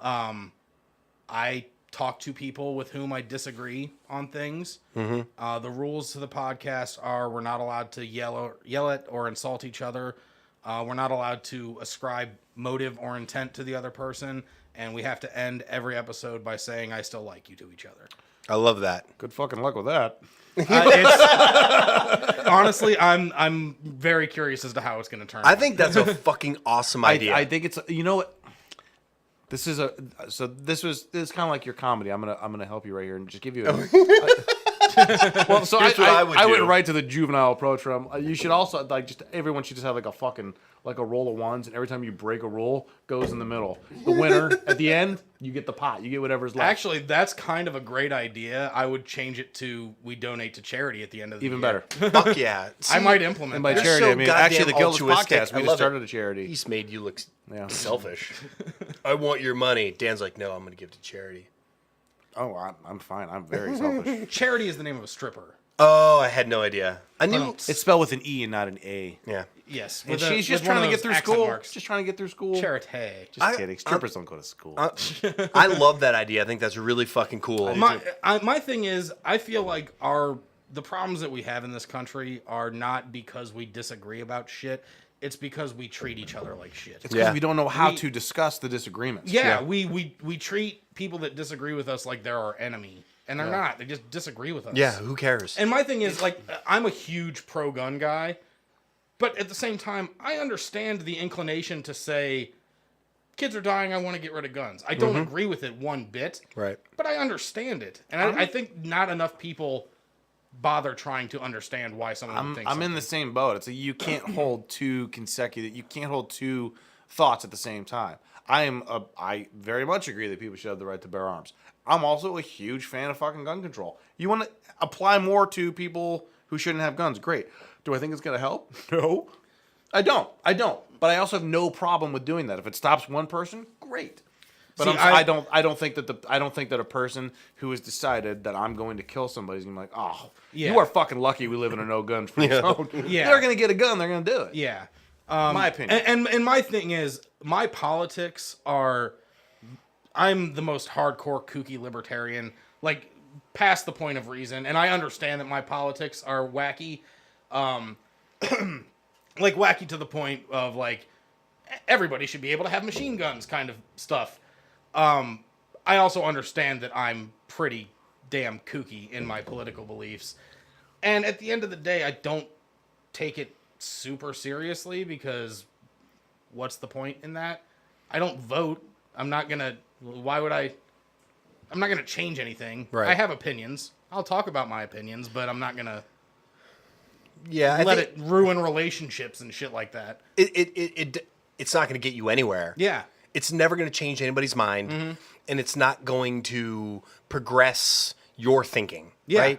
I talk to people with whom I disagree on things. The rules to the podcast are we're not allowed to yell at or insult each other. We're not allowed to ascribe motive or intent to the other person. And we have to end every episode by saying I still like you to each other. I love that. Good fucking luck with that. Honestly, I'm very curious as to how it's going to turn I out. think that's a fucking awesome idea. I think it's what. This is this is kind of like your comedy. I'm gonna help you right here and just give you. Well, so Here's what I would went do. right to the juvenile approach from. You should also everyone should just have like a fucking a roll of ones, and every time you break a rule, goes in the middle. The winner at the end, you get the pot. You get whatever's left. Actually, that's kind of a great idea. I would change it to we donate to charity at the end of the Even year. better. Fuck yeah. I See, might implement And by that. You're charity, so I mean actually goddamn the Guiltless altruistic. podcast. I We love just started it. a charity. He's made you look Yeah. selfish. I want your money. Dan's like, no, I'm going to give to charity. Oh, I'm fine. I'm very selfish. Charity is the name of a stripper. Oh, I had no idea. I knew. It's spelled with an E and not an A. Yeah. Yes. And with she's just with one trying to of get those through accent school. marks. Just trying to get through school. Charity. Just kidding. Strippers don't go to school. I love that idea. I think that's really fucking cool. My thing is, I feel like the problems that we have in this country are not because we disagree about shit. It's because we treat each other like shit. It's because Yeah. we don't know how to discuss the disagreements. Yeah, we treat people that disagree with us like they're our enemy, and they're not. They just disagree with us. Yeah, who cares? And my thing is, like, I'm a huge pro-gun guy, but at the same time, I understand the inclination to say, kids are dying, I want to get rid of guns. I don't agree with it one bit, Right. but I understand it. And I think not enough people bother trying to understand why someone would think I'm in something. the same boat. It's you can't hold two thoughts at the same time. I very much agree that people should have the right to bear arms. I'm also a huge fan of fucking gun control. You want to apply more to people who shouldn't have guns? Great. Do I think it's going to help? No. I don't. But I also have no problem with doing that. If it stops one person, great. But See, I don't think that a person who has decided that I'm going to kill somebody is gonna be like, oh, Yeah. you are fucking lucky we live in a no gun free zone. Yeah. They're gonna get a gun. They're gonna do it. Yeah. My opinion. And my thing is, my politics are, I'm the most hardcore kooky libertarian, like past the point of reason, and I understand that my politics are wacky. like wacky to the point of like everybody should be able to have machine guns kind of stuff. I also understand that I'm pretty damn kooky in my political beliefs. And at the end of the day, I don't take it super seriously because what's the point in that? I don't vote. I'm not going to... Why would I... I'm not going to change anything. Right. I have opinions. I'll talk about my opinions, but I'm not going to let it ruin relationships and shit like that. It's not going to get you anywhere. Yeah. It's never going to change anybody's mind, and it's not going to progress your thinking, right?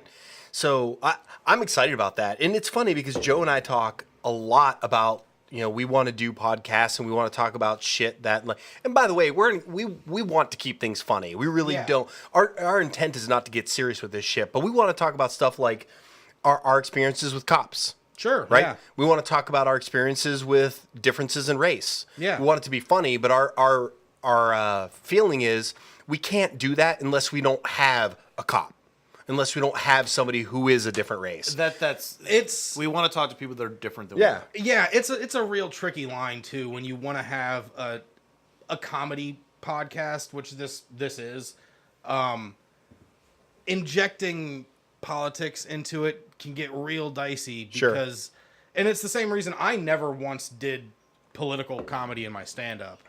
So I'm excited about that. And it's funny because Joe and I talk a lot about, we want to do podcasts and we want to talk about shit that, and by the way, we want to keep things funny. We really don't. Our intent is not to get serious with this shit, but we want to talk about stuff like our experiences with cops. Sure. Right? Yeah. We want to talk about our experiences with differences in race. Yeah. We want it to be funny, but our feeling is we can't do that unless we don't have a cop. Unless we don't have somebody who is a different race. We want to talk to people that are different than Yeah. we are. Yeah, it's a real tricky line too when you want to have a comedy podcast, which this is. Injecting politics into it can get real dicey because and it's the same reason I never once did political comedy in my stand-up.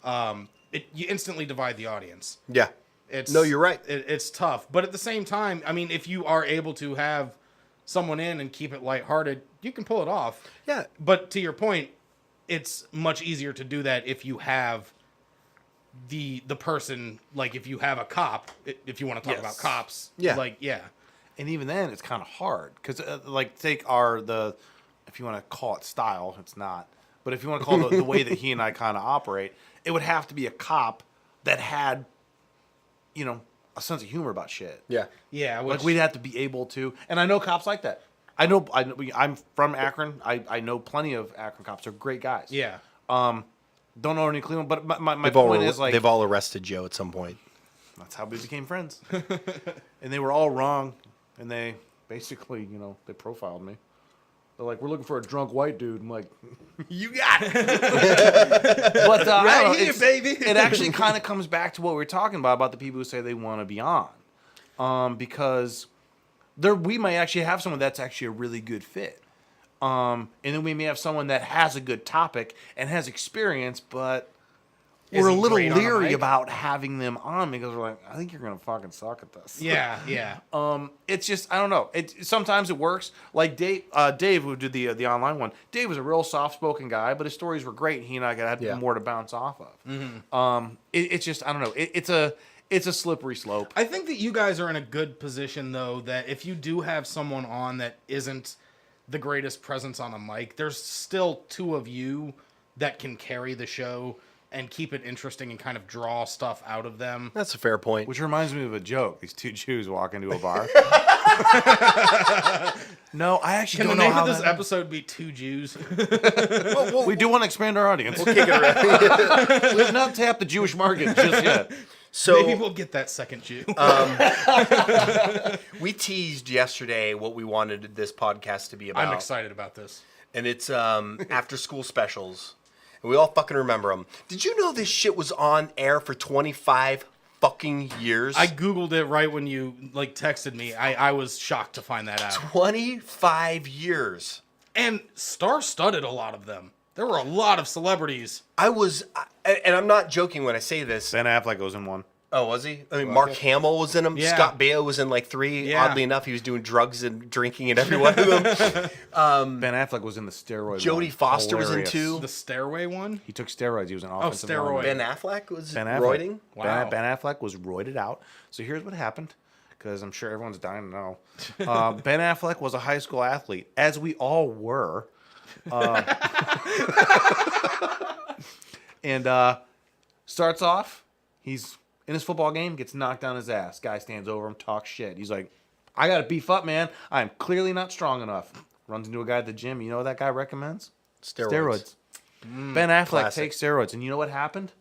You instantly divide the audience. Yeah. No, you're right. It's tough. But at the same time, I mean, if you are able to have someone in and keep it lighthearted, you can pull it off. Yeah. But to your point, it's much easier to do that if you have the person, like if you have a cop, if you want to talk about cops. Yeah. Like, yeah. And even then, it's kind of hard because, take if you want to call it style, it's not. But if you want to call it the way that he and I kind of operate, it would have to be a cop that had, a sense of humor about shit. Yeah. Yeah. Like we'd have to be able to, and I know cops like that. I'm from Akron. I know plenty of Akron cops. They're great guys. Yeah. Don't know any Cleveland, but my point is like they've all arrested Joe at some point. That's how we became friends. And they were all wrong, and they basically, they profiled me. They're like, we're looking for a drunk white dude. I'm like, you got it. But Right here, baby. It actually kind of comes back to what we were talking about the people who say they want to be on, because we might actually have someone that's actually a really good fit, and then we may have someone that has a good topic and has experience, but we're a little leery about having them on because we're like, I think you're gonna fucking suck at this. Yeah. Yeah. It's just I don't know. Sometimes it works. Like Dave, who did the online one. Dave was a real soft spoken guy, but his stories were great. He and I had more to bounce off of. Mm-hmm. It's just I don't know. It's a slippery slope. I think that you guys are in a good position though. That if you do have someone on that isn't the greatest presence on a mic, there's still two of you that can carry the show and keep it interesting and kind of draw stuff out of them. That's a fair point. Which reminds me of a joke. These two Jews walk into a bar. No, I actually don't know how Can the name of this episode be Two Jews? We do want to expand our audience. We'll kick it around. We have not tapped the Jewish market just yet. So Maybe we'll get that second Jew. we teased yesterday what we wanted this podcast to be about. I'm excited about this. And it's after school specials. And we all fucking remember them. Did you know this shit was on air for 25 fucking years? I Googled it right when you texted me. I was shocked to find that out. 25 years. And star-studded, a lot of them. There were a lot of celebrities. And I'm not joking when I say this. Ben Affleck was in one. Oh, was he? I mean, Mark Hamill was in them. Yeah. Scott Baio was in 3. Yeah. Oddly enough, he was doing drugs and drinking in every one of them. Ben Affleck was in the steroid Jodie one. Foster was in Hilarious. 2. The Stairway one? He took steroids. He was an offensive steroid. lineman. Ben Affleck was Ben Affleck. roiding? Wow. Ben Affleck was roided out. So here's what happened, because I'm sure everyone's dying to know. Ben Affleck was a high school athlete, as we all were. And starts off, he's in his football game, gets knocked down his ass. Guy stands over him, talks shit. He's like, I got to beef up, man. I'm clearly not strong enough. Runs into a guy at the gym. You know what that guy recommends? Steroids. Ben Affleck Classic. takes steroids. And you know what happened?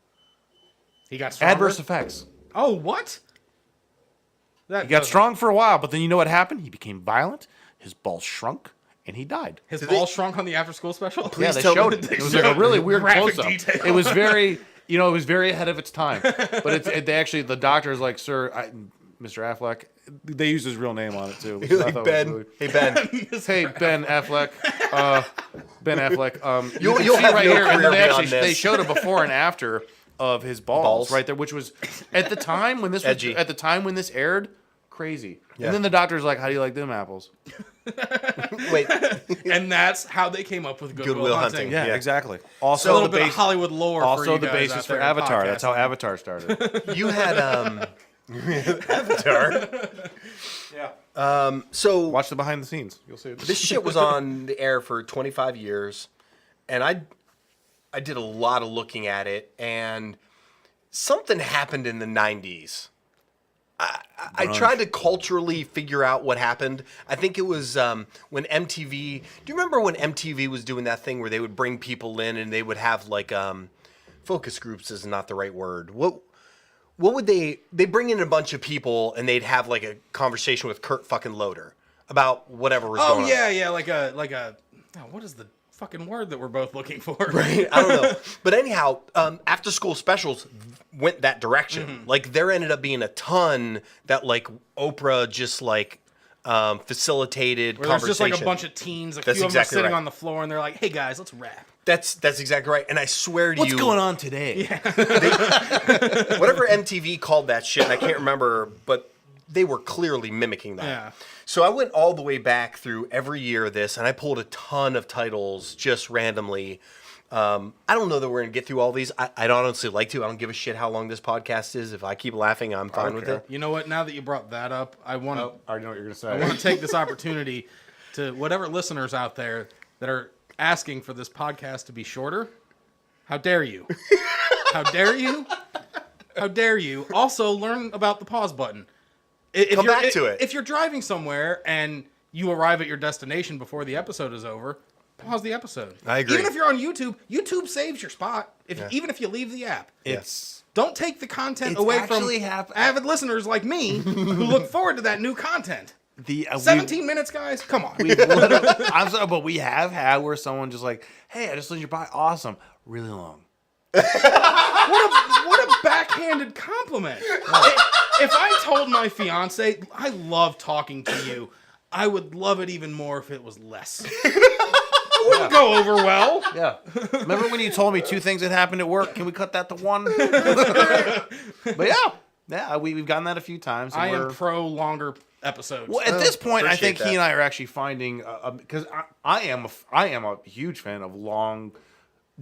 He got stronger? Adverse effects. Oh, what? He got strong for a while, but then you know what happened? He became violent. His balls shrunk. and he died. His balls shrunk on the after school special? Yeah, they tell showed me- it. It was like a really weird Graphic close-up. detail. It was very, it was very ahead of its time. But they actually, the doctor is like, sir, Mr. Affleck, they used his real name on it too. Which I Like, thought was Ben, really- hey Ben, Hey, Ben Affleck. Ben Affleck. You'll can see have right no here, and career then beyond this. they showed a before and after of his balls right there, which was at the time when this was, Edgy. at the time when this aired, crazy. Yeah. And then the doctor's like, "How do you like them apples?" wait, And that's how they came up with Good Good Will Will Hunting. Hunting. Yeah, Yeah. exactly. So Also, a little the bit of base, Hollywood lore. for also you the guys basis out for there in Avatar. That's how podcasting. Avatar started. you had Avatar. Yeah. So Watch the behind the scenes. You'll see it. this shit was on the air for 25 years, and I did a lot of looking at it, and something happened in the 90s. I tried to culturally figure out what happened. I think it was when MTV. Do you remember when MTV was doing that thing where they would bring people in and they would have like focus groups is not the right word. What would they bring in a bunch of people and they'd have like a conversation with Kurt fucking Loader about whatever was going on. yeah, like a what is the fucking word that we're both looking for? I don't know. But anyhow, after school specials went that direction. Mm-hmm. Like there ended up being a ton that like Oprah just like facilitated Where there's conversation. just like a bunch of teens, a That's few of them are exactly sitting right. on the floor, and they're like, "Hey guys, let's rap." That's exactly right. And I swear to What's you, going on today? whatever MTV called that shit, I can't remember, but they were clearly mimicking that. Yeah. So I went all the way back through every year of this, and I pulled a ton of titles just randomly. I don't know that we're going to get through all these. I'd honestly like to. I don't give a shit how long this podcast is. If I keep laughing, I'm fine with care. it. You know what? Now that you brought that up, I want to I already know what you're gonna say. I want to take this opportunity to whatever listeners out there that are asking for this podcast to be shorter. How dare you? How dare you? How dare you? Also, learn about the pause button. If Come you're- back to it. If you're driving somewhere and you arrive at your destination before the episode is over, pause the episode. I agree. Even if you're on YouTube, YouTube saves your spot. Even if you leave the app. It's Don't take the content It's away from actually avid listeners like me who look forward to that new content. the 17 minutes, guys. Come on. I'm sorry, but we have had where someone just like, "Hey, I just listened to your podcast. Awesome, really long." What a backhanded compliment. If I told my fiance, I love talking to you, I would love it even more if it was less. It wouldn't go over well. Yeah. Remember when you told me 2 things that happened at work? Can we cut that to 1? But yeah, we've gotten that a few times. And I we're- am pro longer episodes. Well, at this point, I think appreciate he and I are actually finding because I am a huge fan of long,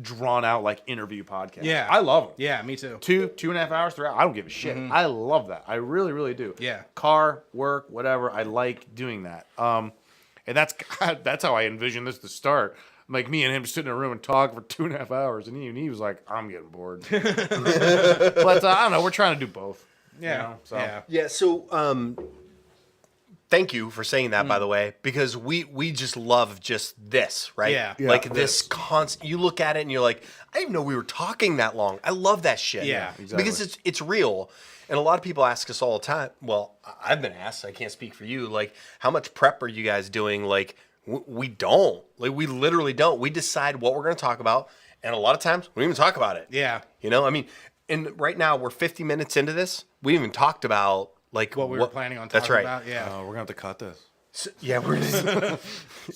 drawn out like interview podcasts. Yeah. I love them. Yeah, me too. 2.5 hours, 3 hours. I don't give a shit. I love that. I really, really do. Yeah. Car, work, whatever. I like doing that. And that's how I envision this to start. Like me and him sitting in a room and talk for 2.5 hours, and he was like, "I'm getting bored." But I don't know. We're trying to do both. Yeah. You know, so. Yeah. Yeah, so thank you for saying that, by the way, because we just love just this, right? Yeah. Like Yeah, this constant. You look at it and you're like, I didn't know we were talking that long. I love that shit. Yeah, exactly. Because it's real. And a lot of people ask us all the time. Well, I've been asked. I can't speak for you. Like, how much prep are you guys doing? Like, we don't. Like, we literally don't. We decide what we're going to talk about, and a lot of times we don't even talk about it. Yeah. You know, I mean, and right now we're 50 minutes into this. We haven't even talked about like What we were planning on talking That's right. about. Yeah. We're gonna have to cut this. So, yeah, we're just,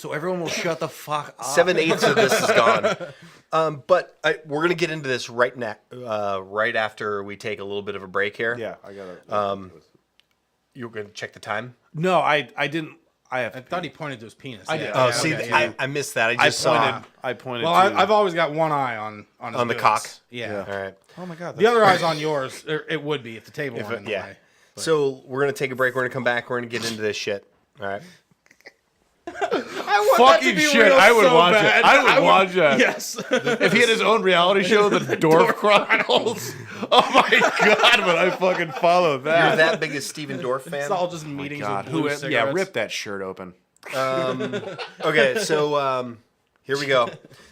So everyone will shut the fuck up. 7/8 of this is gone. But we're gonna get into this right right after we take a little bit of a break here. Yeah, I gotta. You're gonna check the time. No, I didn't. I thought he pointed to his penis. I did. Yeah, Oh, yeah, see, okay, yeah. I missed that. I I just saw. pointed. Well, to, I've always got one eye on his On the goods. cock? Yeah. All right. Oh my god. The other eye's on yours. It would be if the table weren't in the Yeah. way. So we're gonna take a break. We're gonna come back. We're gonna get into this shit. All right. I want that to Fucking be shit, real I would so watch it. bad. I would watch that. Yes. If he had his own reality show, the Dwarf Chronicles. Oh my god, but I fucking follow You're that. that big a Steven Dorff fan? It's all just meetings God, with blue yeah, cigarettes. rip that shirt open. Okay, so here we go.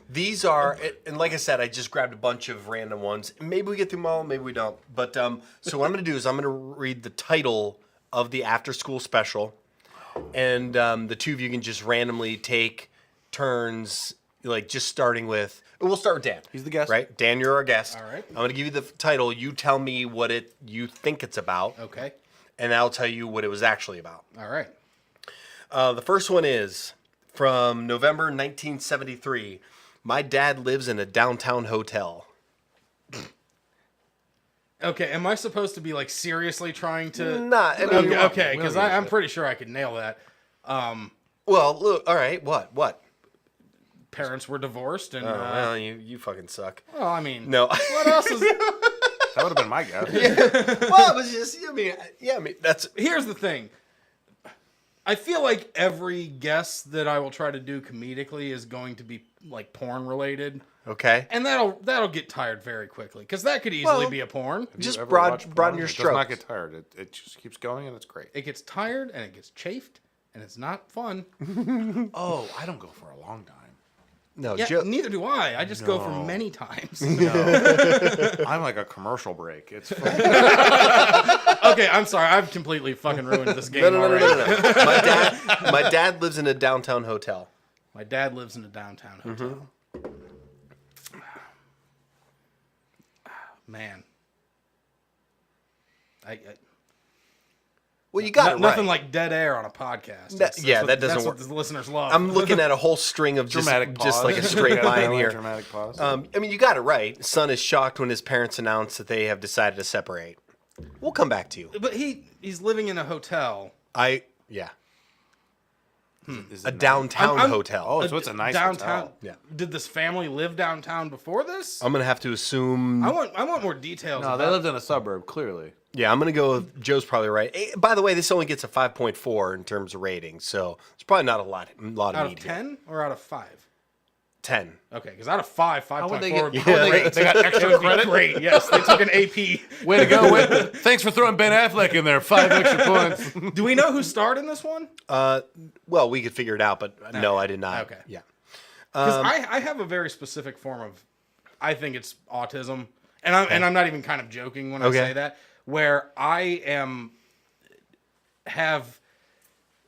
These are, and like I said, I just grabbed a bunch of random ones. Maybe we get through them all, maybe we don't. But so what I'm going to do is I'm going to read the title of the after school special. and the two of you can just randomly take turns, like just starting with. We'll start with Dan. He's the guest. Right? Dan, you're our guest. All right. I'm going to give you the title. You tell me what you think it's about. Okay. And I'll tell you what it was actually about. All right. The first one is from November 1973. My dad lives in a downtown hotel. Okay, am I supposed to be like seriously trying to? Nah, I mean, Okay, because I'm pretty sure I could nail that. well, look, all right, what? Parents were divorced, and Well, you fucking suck. well, I mean, No. What else is? That would have been my guess. Well, it was just, I mean, that's... Here's the thing. I feel like every guess that I will try to do comedically is going to be like porn related, Okay. and that'll get tired very quickly because that could easily be a porn. Just You ever broaden watched porn? your It does not strokes. get tired. It just keeps going, and it's great. It gets tired and it gets chafed, and it's not fun. Oh, I don't go for a long time. No, Yeah, Joe... neither do I. I just go for many times. I'm like a commercial break. It's fun. Okay, I'm sorry. I've completely fucking ruined this game No. already. My dad lives in a downtown hotel. My dad lives in a downtown hotel. Man. Well, you got it Nothing right. like dead air on a podcast. That doesn't that's work. what the listeners love. I'm looking at a whole string of just Dramatic pause. like a straight line here. Dramatic pause. I mean, you got it right. Son is shocked when his parents announce that they have decided to separate. We'll come back to you. But he's living in a hotel. Yeah. Is A it nice? downtown I'm- hotel. Oh, so it's a nice downtown. hotel. Yeah. Did this family live downtown before this? I'm going to have to assume... I want more details. No, they lived in a suburb, clearly. Yeah, I'm going to go with Joe's probably right. By the way, this only gets a 5.4 in terms of rating, so it's probably not a lot of out of media. 10 or out of 5? 10. Okay, because out of 5, 5.4 would they would get- be how would great. they got extra credit? Great, yes. They took an AP. Way to go, Whit. Thanks for throwing Ben Affleck in there. 5 extra points. Do we know who starred in this one? Well, we could figure it out, but no, I did not. Okay. Yeah. Because I have a very specific form of, I think it's autism, and I'm not even kind of joking when I say that, where I have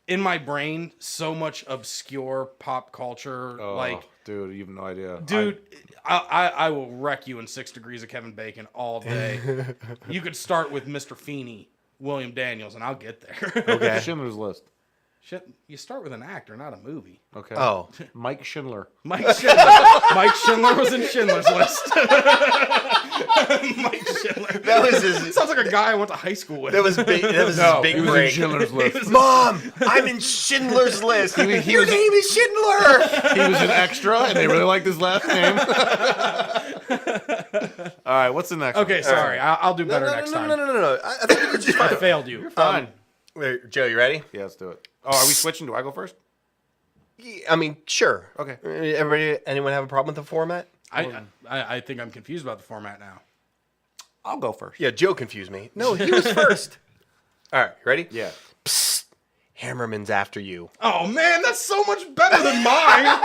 in my brain so much obscure pop culture, like, dude, you have no idea. dude, I will wreck you in 6 Degrees of Kevin Bacon all day. You could start with Mr. Feeney, William Daniels, and I'll get there. Okay. Schindler's List. Shit, you start with an actor, not a movie. Okay. Oh. Mike Schindler. Mike Schindler. Mike Schindler was in Schindler's List. Mike Schindler. That was his... Sounds like a guy I went to high school with. That was big. That was No, his big he was in break. Schindler's List. Mom, I'm in Schindler's List. he Your was- name is Schindler. He was an extra, and they really liked his last name. All right, what's the next one? Okay, sorry. I'll do better next time. No. I think you're just I fine. failed you. Fine. Wait, Joe, you ready? Yeah, let's do it. Oh, are we switching? Do I go first? I mean, sure. Okay. Anyone have a problem with the format? I think I'm confused about the format now. I'll go first. Yeah, Joe confused me. No, he was first. All right, ready? Yeah. Psst, Hammerman's after you. Oh man, that's so much better than mine.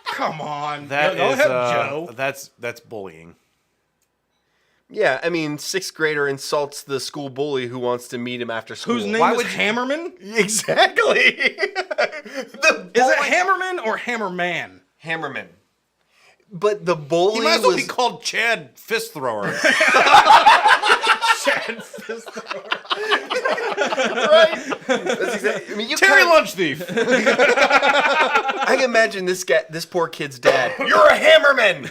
Come on. That Go is, ahead, Joe. That's bullying. Yeah, I mean, 6th grader insults the school bully who wants to meet him after school. Whose name Why is would you- Hammerman? Exactly. Is it Hammerman or Hammerman? Hammerman? But the bully He might as well was... be called Chad Fist Thrower. Chad Fist Thrower. right? That's exactly, I mean, you Terry kinda- Lunch Thief. I can imagine this poor kid's dad. You're a hammerman.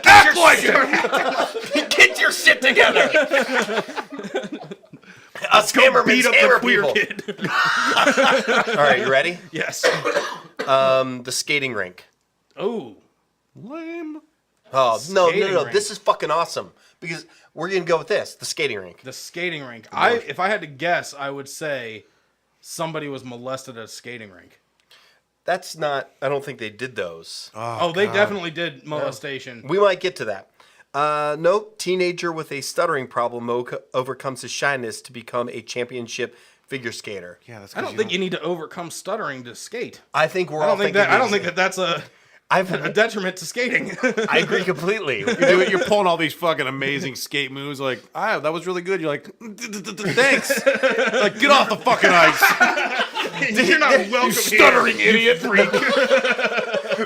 Act like it. Get your shit together. Us hammermen Beat up hammer the queer people. kid. All right, you ready? Yes. The skating rink. Oh. Lame. Oh no! Skating rink. This is fucking awesome because we're gonna go with this. The skating rink. The skating rink. If I had to guess, I would say somebody was molested at a skating rink. That's not. I don't think they did those. Oh, they definitely did molestation. We might get to that. No, teenager with a stuttering problem overcomes his shyness to become a championship figure skater. Yeah, that's. I don't think you need to overcome stuttering to skate. I think we're I all don't think thinking that. I don't these- think that that's a. a detriment to skating. I agree completely. You're pulling all these fucking amazing skate moves. Like, that was really good. You're like, thanks. Like, get off the fucking ice. You're not welcome You stuttering idiot. freak.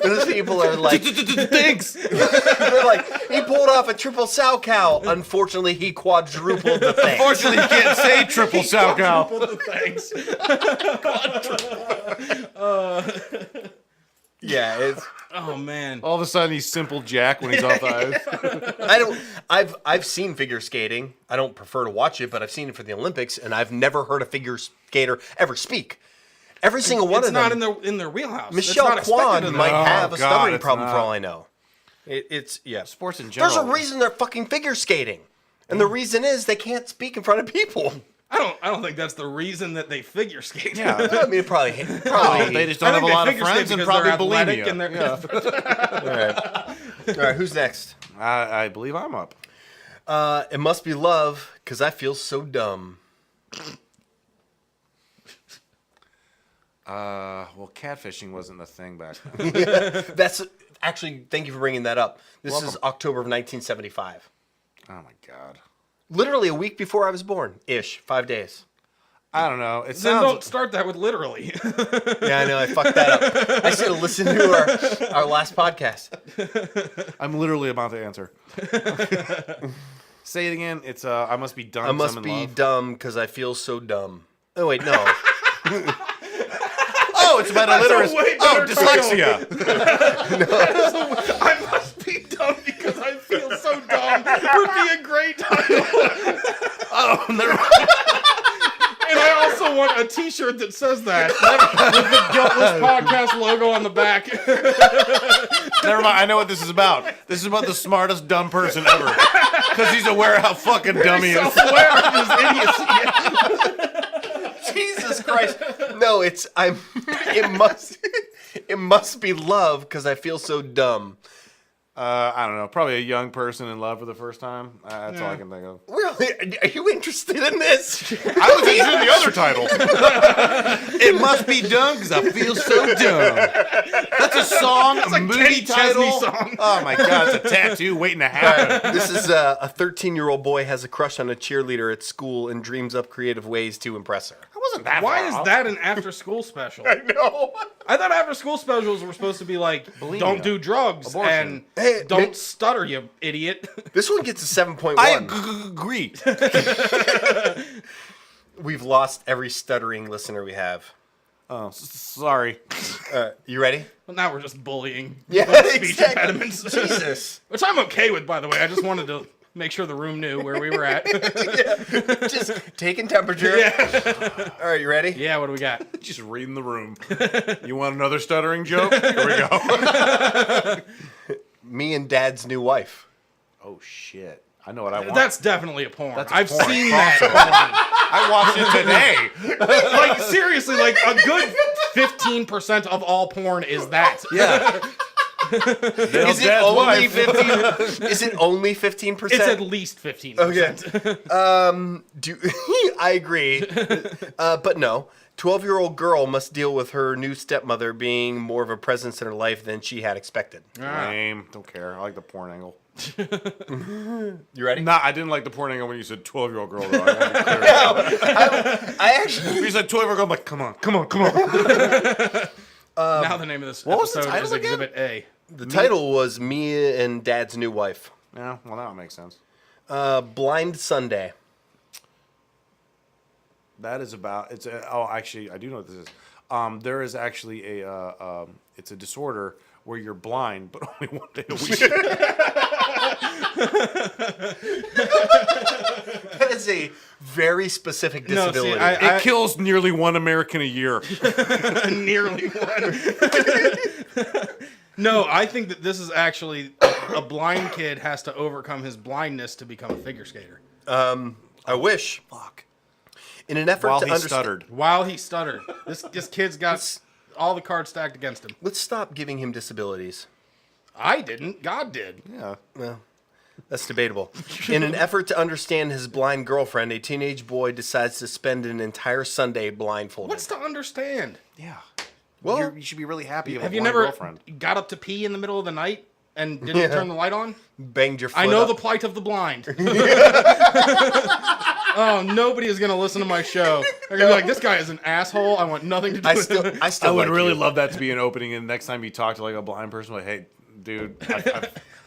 Those people are like, Thanks. they're like, he pulled off a triple sow cow. Unfortunately, he quadrupled the thing. Unfortunately, you can't say triple sow cow. Thanks. Yeah, it's. Oh man. All of a sudden, he's simple Jack when he's off the ice. I've seen figure skating. I don't prefer to watch it, but I've seen it for the Olympics, and I've never heard a figure skater ever speak. Every single one of them. It's not in their wheelhouse. Michelle Kwan might have a stuttering it's problem not. for all I know. It's Sports in general. There's a reason they're fucking figure skating, and the reason is they can't speak in front of people. I don't think that's the reason that they figure skate. Yeah. I mean, probably. They just don't have a lot of friends and probably bulimia. All right, who's next? I believe I'm up. It must be love, because I feel so dumb. Well, catfishing wasn't a thing back then. That's actually, thank you for bringing that up. This is October of 1975. Oh my god. Literally a week before I was born, 5 days. I don't know. It Then sounds. don't start that with literally. Yeah, I know, I fucked that up. I should have listened to our last podcast. I'm literally about to answer. Say it again. It's I must be dumb. I must be dumb because I feel so dumb. Oh, wait, no. Oh, it's about illiteracy. way Oh, better dyslexia. I must be dumb because I feel so dumb would be a great title. Oh, never mind. And I also want a T-shirt that says that with the Guiltless Podcast logo on the back. Never mind. I know what this is about. This is about the smartest dumb person ever. Because he's aware of how fucking dumb he is. Self-aware of his idiocy. Jesus Christ. No, it must be love because I feel so dumb. I don't know. Probably a young person in love for the first time. That's all I can think of. Really? Are you interested in this? I was interested in the other title. It must be dumb because I feel so dumb. That's a song, a movie Kenny Chesney title. song. Oh my god, it's a tattoo waiting to happen. This is a 13-year-old boy has a crush on a cheerleader at school and dreams up creative ways to impress her. I wasn't that Why far is off. that an after-school special? No. I thought after-school specials were supposed to be like, Bulimia. don't do drugs Abortion. and Hey, don't stutter, you idiot. This one gets a 7.1. I agree. We've lost every stuttering listener we have. Oh, sorry. You ready? Well, now we're just bullying Yeah, people with speech exactly. impediments. Jesus. Which I'm okay with, by the way. I just wanted to make sure the room knew where we were at. Just taking temperature. Yeah. All right, you ready? Yeah, what do we got? Just reading the room. You want another stuttering joke? Here we go. Me and Dad's new wife. Oh shit. I know what I want. That's definitely a porn. That's a I've porn. seen that. I watched it today. Like, seriously, like a good 15% of all porn is that. Yeah. Is it only 15? Is it only 15%? It's at least 15%. Okay. I agree. But no. 12-year-old girl must deal with her new stepmother being more of a presence in her life than she had expected. Lame. Don't care. I like the porn angle. You ready? Nah, I didn't like the porn angle when you said 12-year-old girl, though. I wanted to clear it up. I actually... When you said 12-year-old girl, I'm like, come on. Now the name of this what was the episode title is again? Exhibit A. The title was Me and Dad's New Wife. Yeah, well, that makes sense. Blind Sunday. That is about, actually, I do know what this is. There is actually it's a disorder where you're blind, but only one day a week. That is a very specific No, see, disability. It kills nearly one American a year. Nearly one. No, I think that this is actually a blind kid has to overcome his blindness to become a figure skater. I wish. Fuck. In an effort While to he understand... stuttered. While he stuttered. This kid's got all the cards stacked against him. Let's stop giving him disabilities. I didn't. God did. Yeah. Well, that's debatable. In an effort to understand his blind girlfriend, a teenage boy decides to spend an entire Sunday blindfolded. What's to understand? Yeah. Well, you should be really happy. Have with you one never girlfriend. got up to pee in the middle of the night and didn't turn the light on? Banged your foot I know up. the plight of the blind. Oh, nobody is going to listen to my show. They're going to be like, this guy is an asshole. I want nothing to do with him. I still I would like really you. love that to be an opening, and next time you talk to like a blind person, like, hey, dude,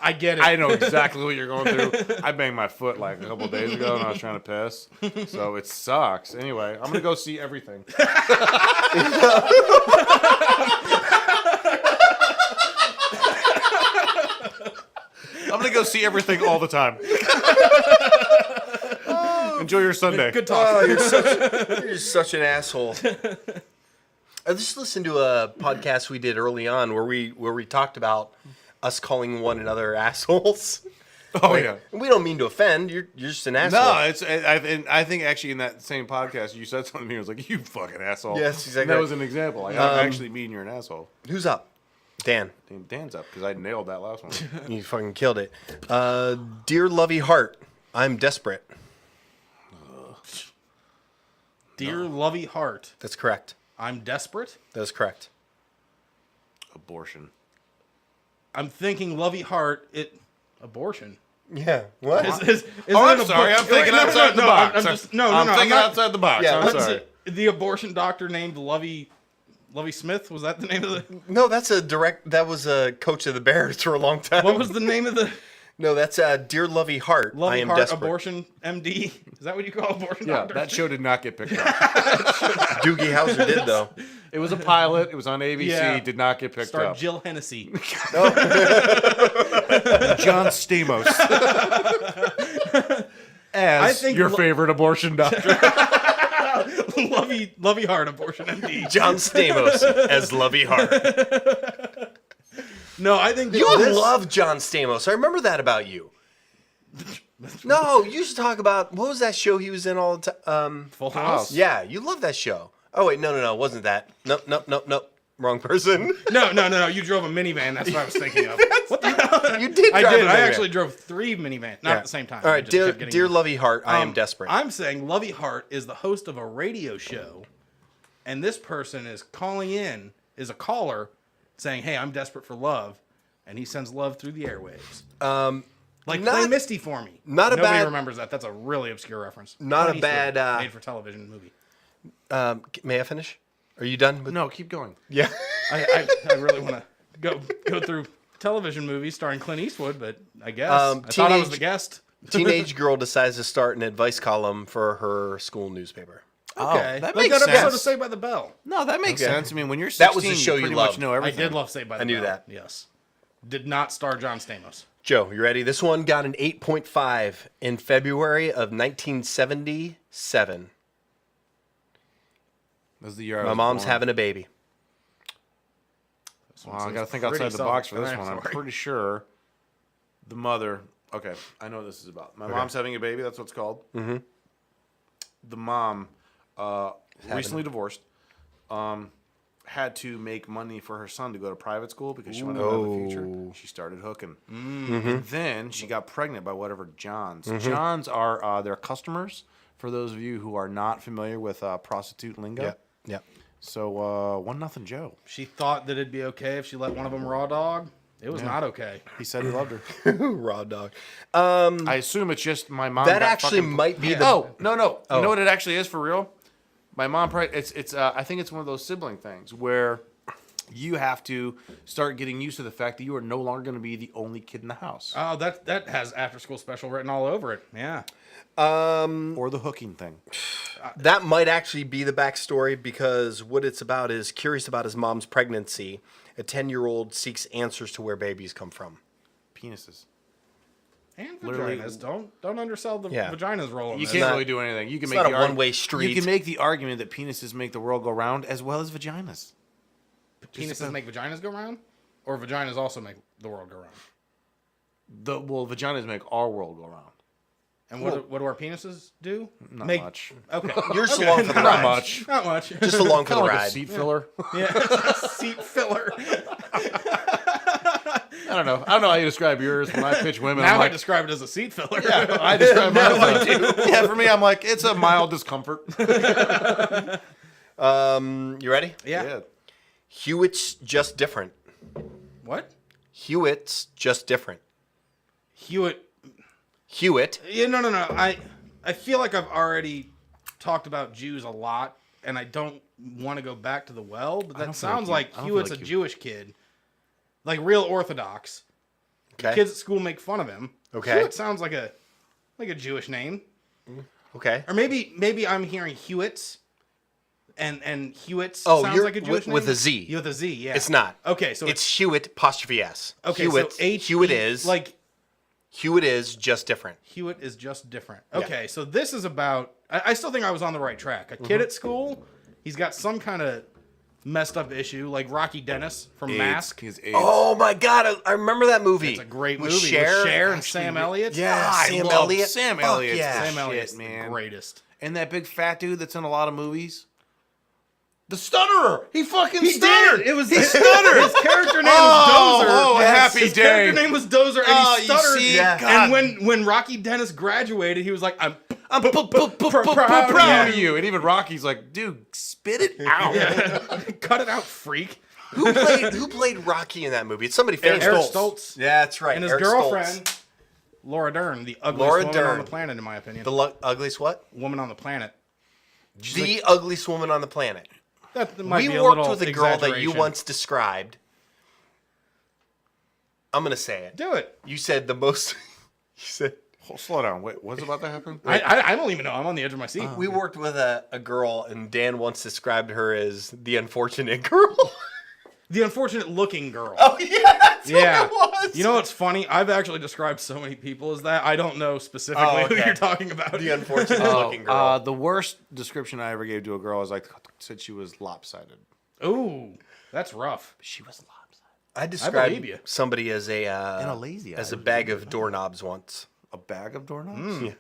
I get it. I know exactly what you're going through. I banged my foot like a couple days ago, and I was trying to piss, so it sucks. Anyway, I'm gonna go see everything. I'm gonna go see everything all the time. Enjoy your Sunday. Good talk. Oh, you're such an asshole. I just listened to a podcast we did early on where we talked about us calling one another assholes. Oh yeah. We don't mean to offend. You're just an asshole. No, I think actually in that same podcast you said something to me. I was like, "You fucking asshole." Yes, exactly. And that was an example. Like, I actually mean you're an asshole. Who's up? Dan. Dan's up because I nailed that last one. You fucking killed it. Dear Lovey Heart, I'm desperate. Dear Lovey Heart, That's correct. I'm desperate. That is correct. Abortion. I'm thinking Lovey Heart, abortion. Yeah. What? I'm sorry. I'm thinking outside the box. I'm just, I'm thinking not- outside the box. Yeah, I'm what's sorry. The abortion doctor named Lovey Smith, was that the name of the... No, that was a coach of the Bears for a long time. What was the name of the... No, that's Dear Lovey Heart, I Lovey am Heart desperate. Abortion MD? Is that what you call abortion Yeah, doctors? that show did not get picked up. Doogie Howser did, though. It was a pilot. It was on ABC. Yeah. Did not get picked Starred up. Jill Hennessy. John Stamos as I think your favorite abortion doctor. Lovey Heart Abortion MD. John Stamos as Lovey Heart. No, I think You love John Stamos. I remember that about you. No, you used to talk about, what was that show he was in all the time? Full House. Yeah, you love that show. Oh, wait, no, it wasn't that. Nope. Wrong person. No. You drove a minivan. That's what I was thinking of. What the hell? You did drive I did. a I minivan. actually drove 3 minivans, not at the same time. All I right, just kept getting dear them. Lovey Heart, I am desperate. I'm saying Lovey Heart is the host of a radio show, and this person is calling in, is a caller, saying, "Hey, I'm desperate for love," and he sends love through the airwaves. Like play Misty for me. Not a Nobody bad- remembers that. That's a really obscure reference. Not a Clint Eastwood, bad, made for television movie. May I finish? Are you done? No, keep going. Yeah. I really want to go through television movies starring Clint Eastwood, but I guess I thought I was the guest. Teenage girl decides to start an advice column for her school newspaper. Okay, that like makes that episode sense. of Saved by the Bell. No, that makes Okay. sense. I mean, when you're 16, That was the show you you pretty much loved. know I everything. did love Saved by the I knew Bell. that. Yes, did not star John Stamos. Joe, you ready? This one got an 8.5 in February of 1977. That was the year I My was mom's born. having a baby. Well, I got to think Pretty outside the box for this one. I'm self-explanatory. pretty sure the mother. Okay, I know what this is about. My mom's having a baby. That's what it's called. Mm-hmm. The mom, recently divorced, had to make money for her son to go to private school because she wanted to have a future. She started hooking. And then she got pregnant by whatever Johns. Johns are their customers. For those of you who are not familiar with prostitute lingo. Yeah. So 1-0 Joe. She thought that it'd be okay if she let one of them raw dog. It was not okay. He said he loved her. Raw dog. I assume it's just my mom. That got actually fucking- might be the. Oh no! You know what it actually is for real? My mom. It's. I think it's one of those sibling things where you have to start getting used to the fact that you are no longer going to be the only kid in the house, Oh, that has after school special written all over it. Yeah. or the hooking thing. That might actually be the backstory because what it's about is curious about his mom's pregnancy. A 10-year-old seeks answers to where babies come from. Penises. And Literally- vaginas. Don't undersell the Yeah. vagina's role in You this. can't not- really do anything. You can it's make not the a one-way street. You can make the argument that penises make the world go round as well as vaginas. Penises make vaginas go round? Or vaginas also make the world go round? Vaginas make our world go round. And what do our penises do? Not Make- much. Okay. You're just along for the Not ride. much. Not much. Just along for Kind the of like a ride. seat filler. Yeah. Seat filler. I don't know how you describe yours. When I pitch women, Now I'm I like, describe it as a seat filler. yeah, I describe mine. Yeah, for me, I'm like, it's a mild discomfort. You ready? Yeah. Hewitt's just different. What? Hewitt's just different. Hewitt. Hewitt. Yeah, no. I feel like I've already talked about Jews a lot, and I don't want to go back to the well, but that sounds like Hewitt's a Jewish kid. Like real Orthodox. Okay. Kids at school make fun of him. Okay. Hewitt sounds like a Jewish name. Okay. Or maybe I'm hearing Hewitts. And Hewitts sounds like a Jewish name? With a Z. With a Z, yeah. It's not. Okay, so it's Hewitt apostrophe S. okay, Hewitt, so H Hewitt is like Hewitt is just different. Hewitt is just different. Okay, so this is about. I still think I was on the right track. A kid at school, he's got some kind of messed up issue, like Rocky Dennis from Mask. He's AIDS. Oh my God, I remember that movie. It's a great With movie Cher, with Cher and Sam Elliott. Yeah, I Sam love Elliott. Sam Fuck Elliott. yeah. Sam Elliott's Shit, the man. greatest. And that big fat dude that's in a lot of movies. The stutterer. He fucking He stuttered. did. It was He stuttered. His character name was Dozer. Oh, happy His day. character name was Dozer, and Oh, he you stuttered. see? Yeah. God. And when Rocky Dennis graduated, he was like, "I'm proud of you. And even Rocky's like, dude, spit it out. cut it out, freak." Who played Rocky in that movie? It's somebody famous. Eric Stoltz. Yeah, that's right. And his Eric girlfriend, Stoltz. Laura Dern, the ugliest Laura woman Dern. on the planet, in my opinion. The ugliest what? Woman on the planet. The ugliest woman on the planet. That might We be a worked little with a girl that you exaggeration. once described. I'm gonna say it. Do it. You said the most. You said Oh, slow down. Wait, what's about to happen? I don't even know. I'm on the edge of my seat. we worked with a girl, and Dan once described her as the unfortunate girl. The unfortunate looking girl. Oh yeah, that's Yeah. what it was. You know what's funny? I've actually described so many people as that. I don't know specifically Oh, who okay. you're talking about. The unfortunate looking girl. The worst description I ever gave to a girl was like, said she was lopsided. Ooh, that's rough. She was lopsided. I believe you. described somebody as a And a lazy as eye. a bag of doorknobs once. A bag of doorknobs? Yeah.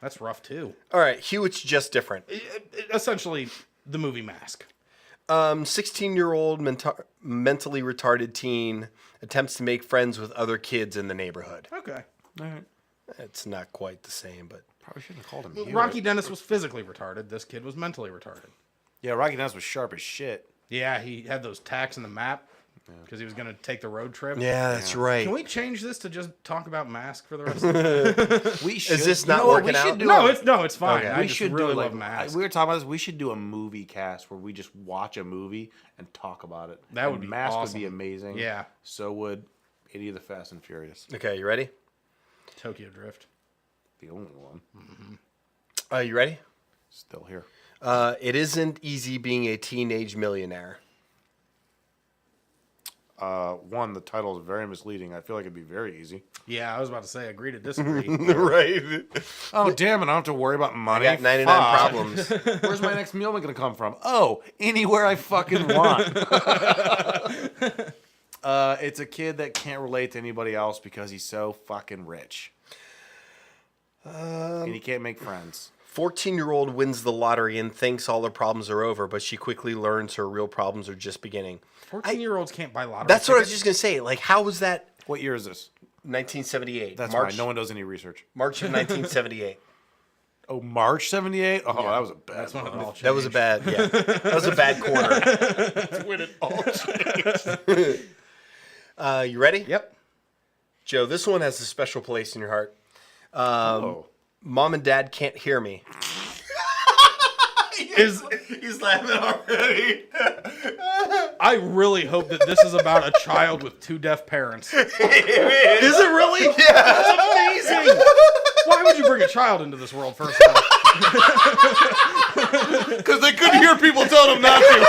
That's rough too. All right, Hewitt's just different. Essentially, the movie Mask. 16-year-old mentally retarded teen attempts to make friends with other kids in the neighborhood. Okay. All right. It's not quite the same, but Probably shouldn't have called him Hewitt. Rocky Dennis was physically retarded. This kid was mentally retarded. Yeah, Rocky Dennis was sharp as shit. Yeah, he had those tacks in the map because he was going to take the road trip. yeah, that's right. Can we change this to just talk about Mask for the rest of the time? We should. Is this you not know what? working We should out? do No, it's fine. Okay. I we just should really do love like Mask. we were talking about this. We should do a movie cast where we just watch a movie and talk about it. That And would be Mask awesome. would be amazing. Yeah. So would any of the Fast and Furious. Okay, you ready? Tokyo Drift. The only one You ready? still here. It isn't easy being a teenage millionaire. One, the title is very misleading. I feel like it'd be very easy. Yeah, I was about to say agree to disagree. Right. Oh, damn it. I don't have to worry about I money. got 99 Fuck. problems. Where's my next meal going to come from? Oh, anywhere I fucking want. It's a kid that can't relate to anybody else because he's so fucking rich. And he can't make friends. 14-year-old wins the lottery and thinks all her problems are over, but she quickly learns her real problems are just beginning. 14-year-olds can't buy lottery That's what I was tickets. just going to say. Like, how was that What year is this? 1978? That's March, fine. No one does any resurch. March of 1978. Oh, March 78? Oh, that was a bad That's when it all changed. That was a bad, yeah. That was a bad quarter. when it all changed. You ready? Yep. Joe, this one has a special place in your heart. Oh. Mom and Dad can't hear me. He's laughing already. I really hope that this is about a child with two deaf parents. Is it really? Yeah. That's amazing. Why would you bring a child into this world, first of all? Because they couldn't hear people telling them not to.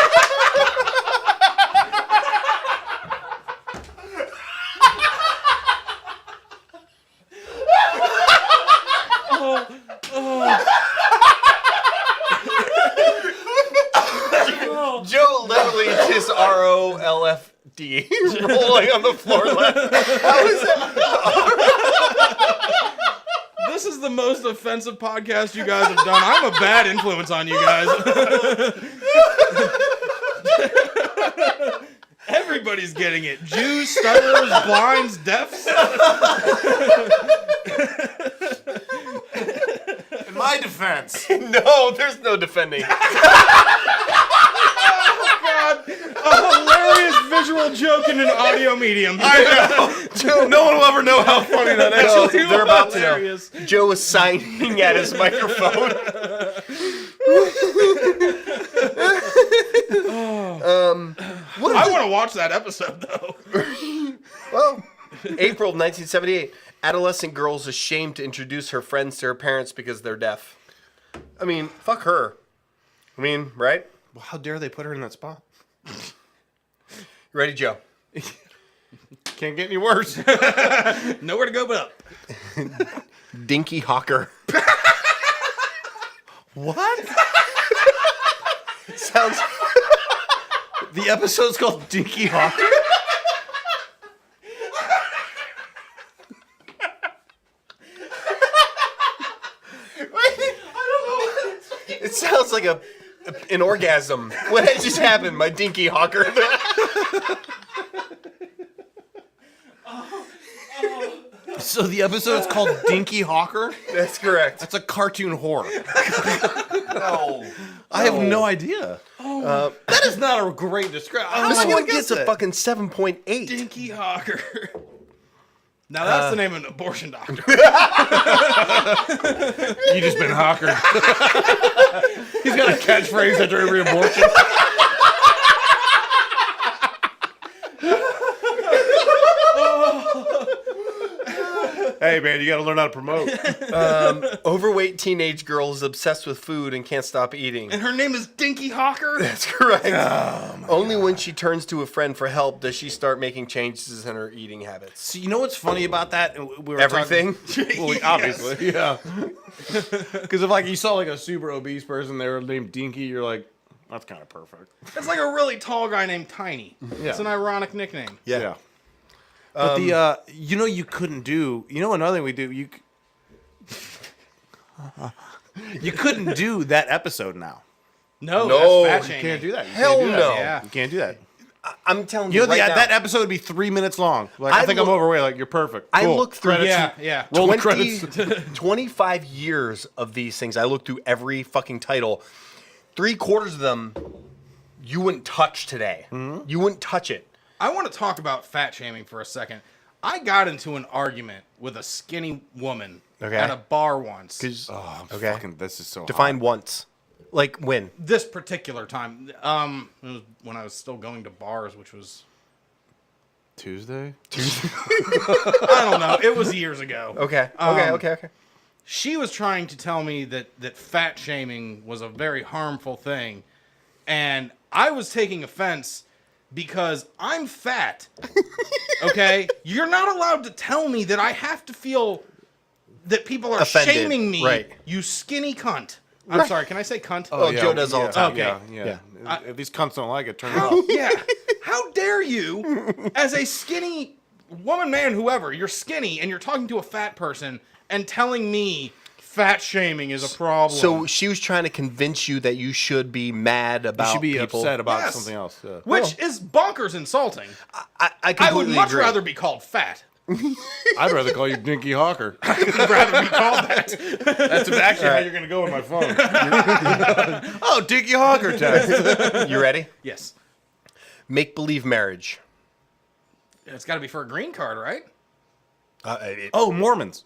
Joe literally just ROLFD rolling on the floor laughing. How is that? This is the most offensive podcast you guys have done. I'm a bad influence on you guys. Everybody's getting it. Jews, stutterers, blinds, deafs. In my defense. No, there's no defending. God. Oh, terrible joke in an audio medium. I know. Joe, no one will ever know how funny that No, actually they're about to know. Hilarious. Joe was signing at his microphone. I want to watch that episode though. Well, April 1978. Adolescent girl's ashamed to introduce her friends to her parents because they're deaf. I mean, fuck her. I mean, right? Well, how dare they put her in that spot? You ready, Joe? Can't get any worse. Nowhere to go but up. Dinky Hawker. What? Sounds... The episode's called Dinky Hawker? It sounds like an orgasm. What just happened? My dinky hawker. So the episode's called Dinky Hawker? That's correct. That's a cartoon horror. No. I have no idea. That is not a great description. This one gets a fucking 7.8. Dinky Hawker. Now that's the name of an abortion doctor. You just been Hawker. He's got a catchphrase after every abortion. Hey man, you got to learn how to promote. Overweight teenage girl is obsessed with food and can't stop eating. And her name is Dinky Hawker? That's correct. Only when she turns to a friend for help does she start making changes in her eating habits. So you know what's funny about that? We were Everything? Well, obviously, yeah. Because if like you saw like a super obese person, they were named Dinky, you're like, that's kind of perfect. It's like a really tall guy named Tiny. Yeah. It's an ironic nickname. Yeah. But you couldn't do. You know another thing we do. You couldn't do that episode now. No, No, that's fat You shaming. can't do that. You Hell can't do that. no. Yeah. You can't do that. I'm telling You you, know right now, that episode would be 3 minutes long. Like I think I'm overweight. Like you're perfect. I Cool. looked through Yeah, yeah. Roll the 20 credits. 25 years of these things. I looked through every fucking title. 3/4 of them you wouldn't touch today. Mm-hmm. You wouldn't touch it. I want to talk about fat shaming for a second. I got into an argument with a skinny woman Okay. at a bar once. Okay. Fucking, this is so Define once. Like when? This particular time, it was when I was still going to bars, which was Tuesday. I don't know. It was years ago. Okay. Okay. She was trying to tell me that fat shaming was a very harmful thing, and I was taking offense because I'm fat. Okay? You're not allowed to tell me that I have to feel that people are Offended, shaming me. right. You skinny cunt. I'm sorry, can I say cunt? Oh, Joe does all the time. Okay. Yeah. I- If these cunts don't like it, turn it off. Yeah. How dare you, as a skinny woman, man, whoever, you're skinny and you're talking to a fat person and telling me fat shaming is a problem. So she was trying to convince you that you should be mad about You should be people. upset about Yes. something else. Yeah. which is bonkers insulting. I I completely would much agree. rather be called fat. I'd rather call you Dinky Hawker. I'd rather be called that. That's actually how you're going to go with my phone. Oh, Dinky Hawker text. You ready? Yes. Make believe marriage. It's got to be for a green card, right? Oh, Mormons.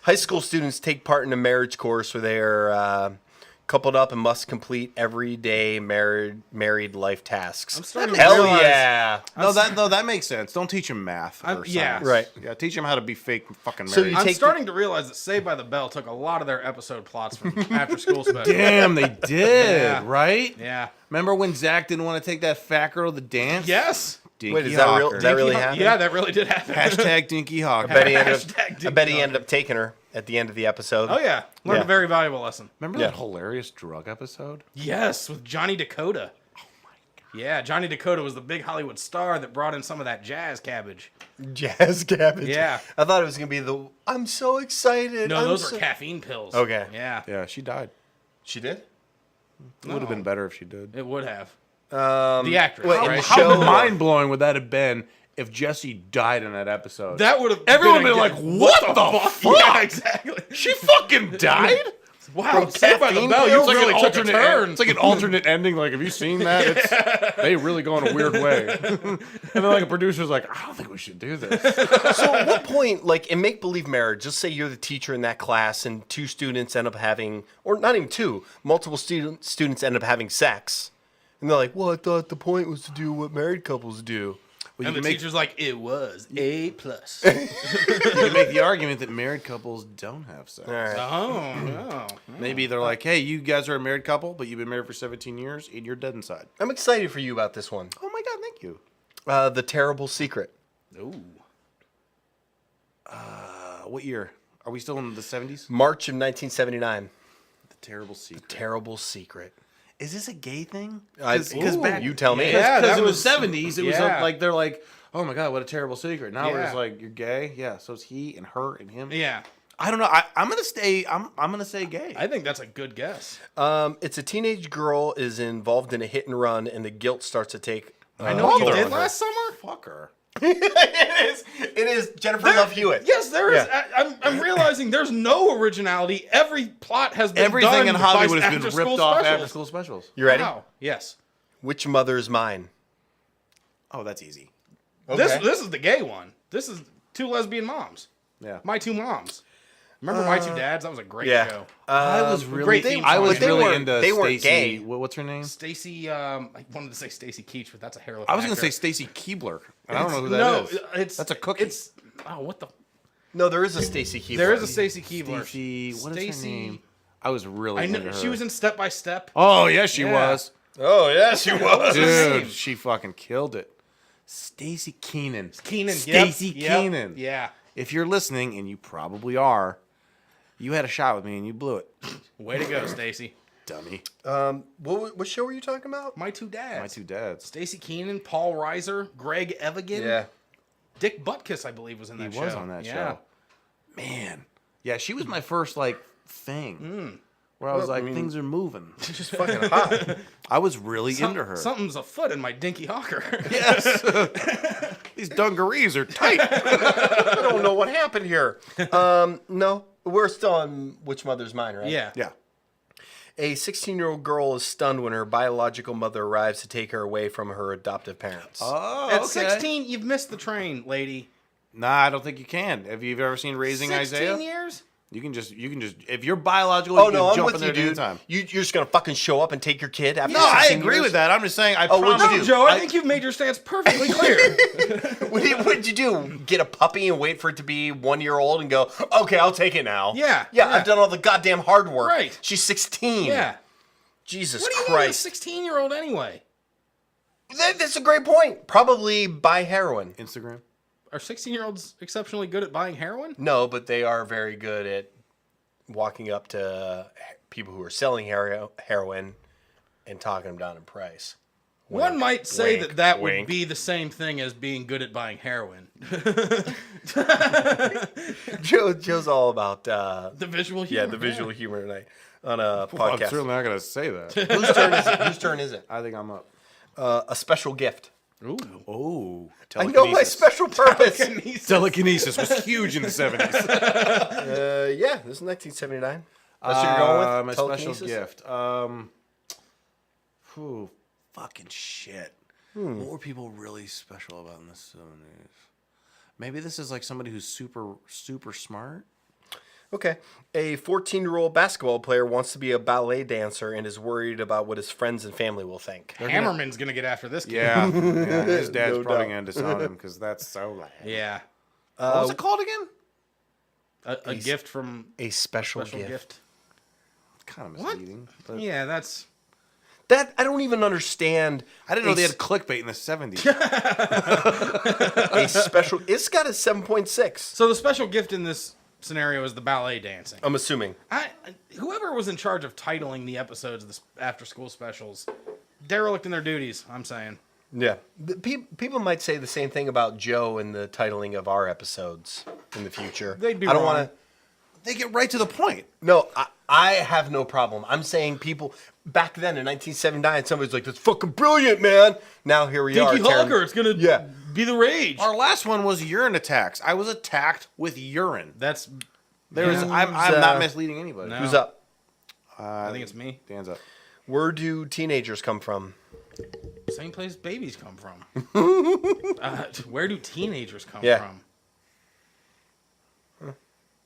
High school students take part in a marriage course where they are coupled up and must complete everyday married life tasks. I'm starting to Hell realize- yeah! No, that makes sense. Don't teach them math. Or yeah. science. Right. Yeah, teach them how to be fake fucking So married. you I'm take starting to realize that Saved by the Bell took a lot of their episode plots from after school special. Damn, they did, Yeah. right? Yeah. Remember when Zach didn't want to take that fat girl to dance? Yes. Dinky Wait, is that real? Hawker. Did that really happen? Yeah, that really did happen. Hashtag Dinky Hawker. I bet he ended Hashtag up. I Dinky bet he Hawker. ended up taking her at the end of the episode. Oh yeah, learned Yeah. a very valuable lesson. Remember Yeah. that hilarious drug episode? Yes, with Johnny Dakota. Oh my god. Yeah, Johnny Dakota was the big Hollywood star that brought in some of that jazz cabbage. Jazz cabbage. Yeah. I thought it was gonna be the. I'm so excited. No, I'm those so... were caffeine pills. Okay. Yeah, Yeah, she died. She did. It would have been better if she did. it would have. The actress, wait, right? how- Show- mind blowing would that have been if Jesse died in that episode? That would have. Everyone would been be like, "What the fuck?" Yeah, exactly. She fucking died? Wow, From Saved by the caffeine Bell, you pills? really took a turn. It's like an alternate ending. Like, have you seen that? It's, they really go in a weird way. And then like a producer's like, I don't think we should do this. So at what point, like in make-believe marriage, just say you're the teacher in that class and two students end up having, or not even two, multiple students end up having sex. And they're like, well, I thought the point was to do what married couples do. Well, And the teacher's like, it was A+. You can make the argument that married couples don't have sex. All right. Oh, no. Maybe they're like, hey, you guys are a married couple, but you've been married for 17 years and you're dead inside. I'm excited for you about this one. Oh my God, thank you. The Terrible Secret. Ooh. What year? Are we still in the 70s? March of 1979. The Terrible Secret. Terrible Secret. Is this a gay thing? Because back, you tell me. Yeah, because that in was- the 70s, it was yeah. like, they're like, oh my God, what a terrible secret. Now we're Yeah. just like, you're gay? Yeah, so it's he and her and him. Yeah. I don't know. I'm going to stay, I'm going to say gay. I think that's a good guess. It's a teenage girl is involved in a hit and run, and the guilt starts to take. I know what you hold did on her. last summer. Fuck her. It is Jennifer Love Hewitt. Yes, there is. Yeah. I'm realizing there's no originality. Every plot has been Everything done in Hollywood by has been after-school ripped off specials. after school specials. You ready? Wow. Yes. Which mother's mine? Oh, that's easy. This is the gay one. This is two lesbian moms. Yeah. My two moms. Remember My Two Dads? That was a great Yeah. show. I was really, great theme I song. was But they really weren't- into they weren't Stacey. gay. What's her name? Stacy, I wanted to say Stacy Keach, but that's a hair. I was going to say Stacy Keebler. And I don't know who that is. It's That's a cookie. It's what the? No, there is a Stacy Keebler. There is a Stacy Keebler. Stacey, what is her Stacey- name? I was really I into know her. she was in Step by Step. Oh, yes, she Yeah. was. Oh, yeah, she was. her Dude, name? she fucking killed it. Stacy Keenan. Keenan. Stacy Yep. Keenan. Yeah. If you're listening, and you probably are, you had a shot with me and you blew it. Way to go, Stacy. Dummy. What show were you talking about? My Two Dads. My two dads. Stacy Keenan, Paul Reiser, Greg Evigan. Dick Butkus, I believe, was in that He show. was on that Yeah. show. Man. Yeah, she was my first, like, thing. Where I was like, things are moving. She's fucking hot. I was really into her. Something's afoot in my dinky hawker. Yes. These dungarees are tight. I don't know what happened here. No, we're still on Which Mother's Mine, right? Yeah. Yeah. A 16-year-old girl is stunned when her biological mother arrives to take her away from her adoptive parents. Oh, At okay. 16, you've missed the train, lady. Nah, I don't think you can. Have you ever seen Raising 16 Isaiah? years? You can just, if you're biological, Oh, you no, can I'm jump with in you, there at any dude. time. You're just going to fucking show up and take your kid after No, I 16 agree years? with that. I'm just saying, I Oh, what'd promise you No, do? Joe, I think you've made your stance perfectly clear. What'd you do? Get a puppy and wait for it to be 1 year old and go, okay, I'll take it now. Yeah, Yeah, yeah. I've done all the goddamn hard work. Right. She's 16. Yeah. Jesus What do you mean Christ. a 16-year-old anyway? That's a great point. Probably buy heroin. Instagram. Are 16-year-olds exceptionally good at buying heroin? No, but they are very good at walking up to people who are selling heroin and talking them down in price. One might say wink, that would wink. be the same thing as being good at buying heroin. Joe's all about The visual humor. the visual humor tonight on a Well, I'm podcast. certainly not going to say that. Whose turn is it? Whose turn is it? I think I'm up. A special gift. Ooh. Oh, I know my special purpose. Telekinesis was huge in the 70s. Yeah, this is 1979. That's what you're going with? My special Telekinesis? gift. Fucking shit. What were people really special about in the 70s? Maybe this is like somebody who's super, super smart. Okay. A 14-year-old basketball player wants to be a ballet dancer and is worried about what his friends and family will think. Hammerman's going to get after this kid. Yeah. His dad's No probably doubt. going to disown him because that's so loud. Yeah. What was it called again? A gift from A special special gift. Kind of What? misleading. But Yeah, that's... That I don't even understand. I didn't know they had clickbait in the 70s. A special. It's got a 7.6. So the special gift in this scenario is the ballet dancing. I'm assuming. Whoever was in charge of titling the episodes of the after-school specials, derelict in their duties, I'm saying. Yeah. People might say the same thing about Joe and the titling of our episodes in the future. They'd be I don't wrong. want to. They get right to the point. No, I have no problem. I'm saying people back then in 1979, somebody's like, "That's fucking brilliant, man." Now here we are. Dinky tearing- Hawker, it's going to be the rage. Our last one was urine attacks. I was attacked with urine. That's... I'm not misleading anybody. No. Who's up? I think it's me. Dan's up. Where do teenagers come from? Same place babies come from. Where do teenagers come Yeah. from?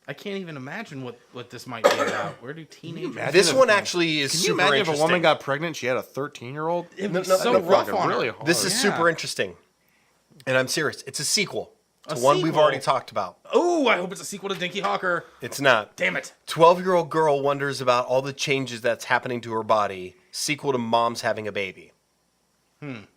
I can't even imagine what this might be about. Where do teenagers? This one actually is Can you super imagine if a interesting. woman got pregnant, she had a 13-year-old? It'd No, be no, so no, rough fucking on really her. hard. This is Yeah. super interesting. And I'm serious. It's a sequel to A one we've sequel? already talked about. Oh, I hope it's a sequel to Dinky Hawker. It's not. Damn it. 12-year-old girl wonders about all the changes that's happening to her body. Sequel to Mom's having a baby. That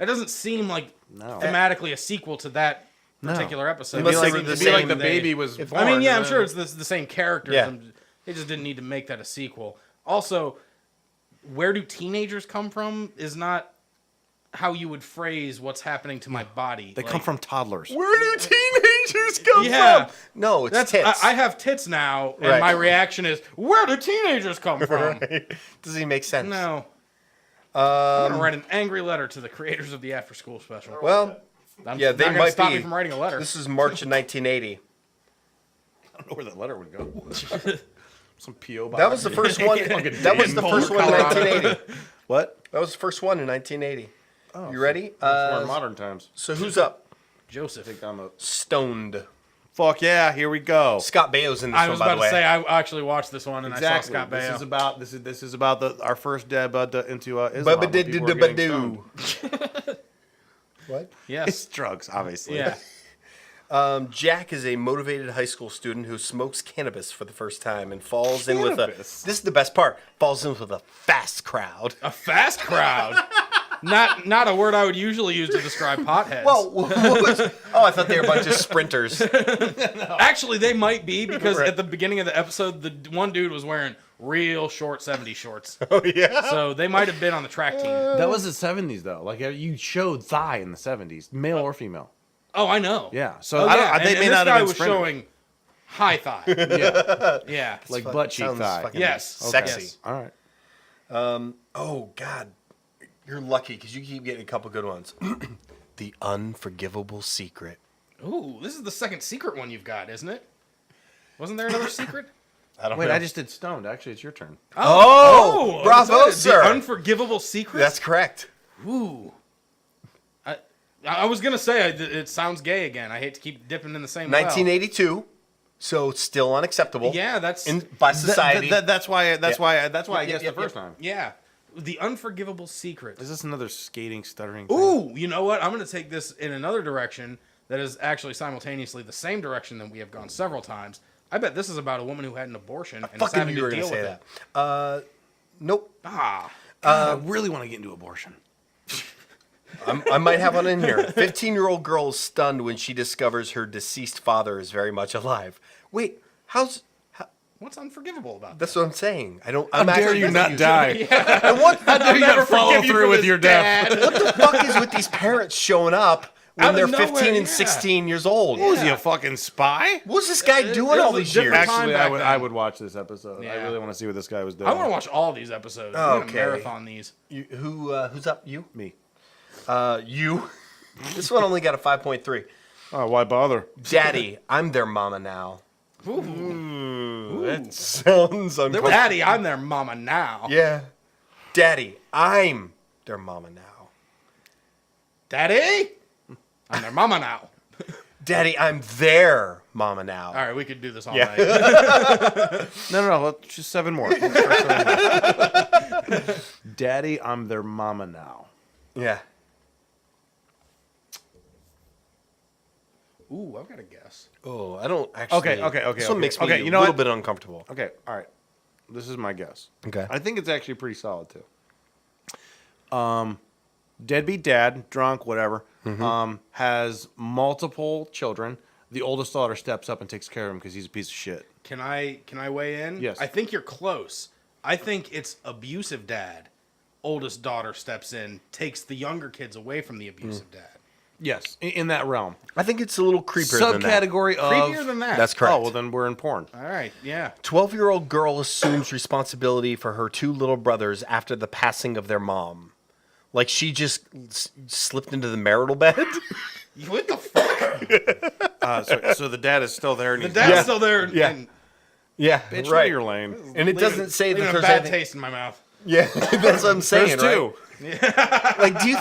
doesn't seem like No. thematically a sequel to that particular episode. Unless It they seems were to the be same- like the they- baby was born. I mean, yeah, I'm and sure then- it's the same characters. Yeah. They just didn't need to make that a sequel. Also, where do teenagers come from is not how you would phrase what's happening to my body. They come from toddlers. Where do teenagers come Yeah. from? No, it's That's tits. I have tits now, and Right. my reaction is, where do teenagers come from? Doesn't even make sense. No. I'm gonna write an angry letter to the creators of the After School Special. Well, I'm yeah, not they gonna might stop be. me from writing a letter. This is March of 1980. I don't know where that letter would go. Some P.O. box. That was the first one. That was the first one in 1980. What? That was the first one in 1980. You ready? More modern times. So who's up? Joseph. I'm a... Stoned. Fuck yeah, here we go. Scott Baio's in this I one, was by about the to way. say I actually watched this one and I saw Scott This Baio. is about this is about our first deb into Islam. when people were getting stoned. Ba-ba-did-did-ba-doo. What? Yes. It's drugs, obviously. Yeah. Jack is a motivated high school student who smokes cannabis for the first time and falls in with a. Cannabis? This is the best part. Falls in with a fast crowd. A fast crowd. Not a word I would usually use to describe potheads. Well, I thought they were a bunch of sprinters. Actually, they might be because Right. at the beginning of the episode, the one dude was wearing real short 70s shorts. Oh yeah. So they might have been on the track team. That was the 70s though. Like you showed thigh in the 70s, male or female. Oh, I know. Yeah. So Oh, I yeah. don't, they and may this not guy have been was sprinters. showing high thigh. Yeah. Yeah. Like Fuck, butt cheek sounds thigh. fucking Yes. Sexy. Yes. All right. Oh God, you're lucky because you keep getting a couple good ones. The Unforgivable Secret. Ooh, this is the second secret one you've got, isn't it? Wasn't there another secret? I don't Wait, know. I just did stoned. Actually, it's your turn. Oh, bravo, the sir. Unforgivable secret. That's correct. Ooh. I was gonna say it sounds gay again. I hate to keep dipping in the same well. 1982, so still unacceptable. Yeah, that's by society. That's why I guessed Yeah, the yeah, first time. yeah. The Unforgivable Secret. Is this another skating stuttering thing? Ooh, you know what? I'm gonna take this in another direction that is actually simultaneously the same direction that we have gone several times. I bet this is about a woman who had an abortion and is Fucking having you to were gonna deal say with that. it. Nope. Ah, I really want to get into abortion. I might have one in here. 15-year-old girl is stunned when she discovers her deceased father is very much alive. Wait, what's unforgivable about that? that's what I'm saying. I don't. How I'm dare actually you not confused. die? And what? How dare you never not follow forgive you through for with this, your death? Dad. What the fuck is with these parents showing up when Out they're of nowhere, 15 and yeah. 16 years old? Was he a fucking spy? What's this guy doing was all a these years? different time Actually, back I then. would watch this episode. I Yeah. really want to see what this guy was doing. I want to watch all these episodes. I'm Okay. gonna marathon these. Who's up? You? me. You. This one only got a 5.3. Oh, why bother? Daddy, I'm their mama now. Ooh. That sounds uncomfortable. Daddy, I'm their mama now. Yeah. Daddy, I'm their mama now. Daddy, I'm their mama now. Daddy, I'm their mama now. All right, we could do this all Yeah. night. No. Let's just 7 more. Daddy, I'm their mama now. Yeah. Ooh, I've got a guess. Oh, I don't actually. Okay. This one makes me Okay, a you know little what? bit uncomfortable. Okay, all right. This is my guess. Okay. I think it's actually pretty solid too. Deadbeat dad, drunk, whatever, has multiple children. The oldest daughter steps up and takes care of him because he's a piece of shit. Can I weigh in? Yes. I think you're close. I think it's abusive dad. Oldest daughter steps in, takes the younger kids away from the abusive dad. Yes, in that realm. I think it's a little creepier than that. Subcategory of... Creepier than that. That's correct. Oh, well then we're in porn. All right. Yeah. 12-year-old girl assumes responsibility for her 2 little brothers after the passing of their mom. Like she just slipped into the marital bed. What the fuck? So the dad is still there. And The he's dad's Yeah. still there. Yeah. And Yeah, Bitch, right. know your lane. And it doesn't say that Leaving a there's bad anything. taste in my mouth. Yeah, that's what I'm saying. There's two. Right? Like, do you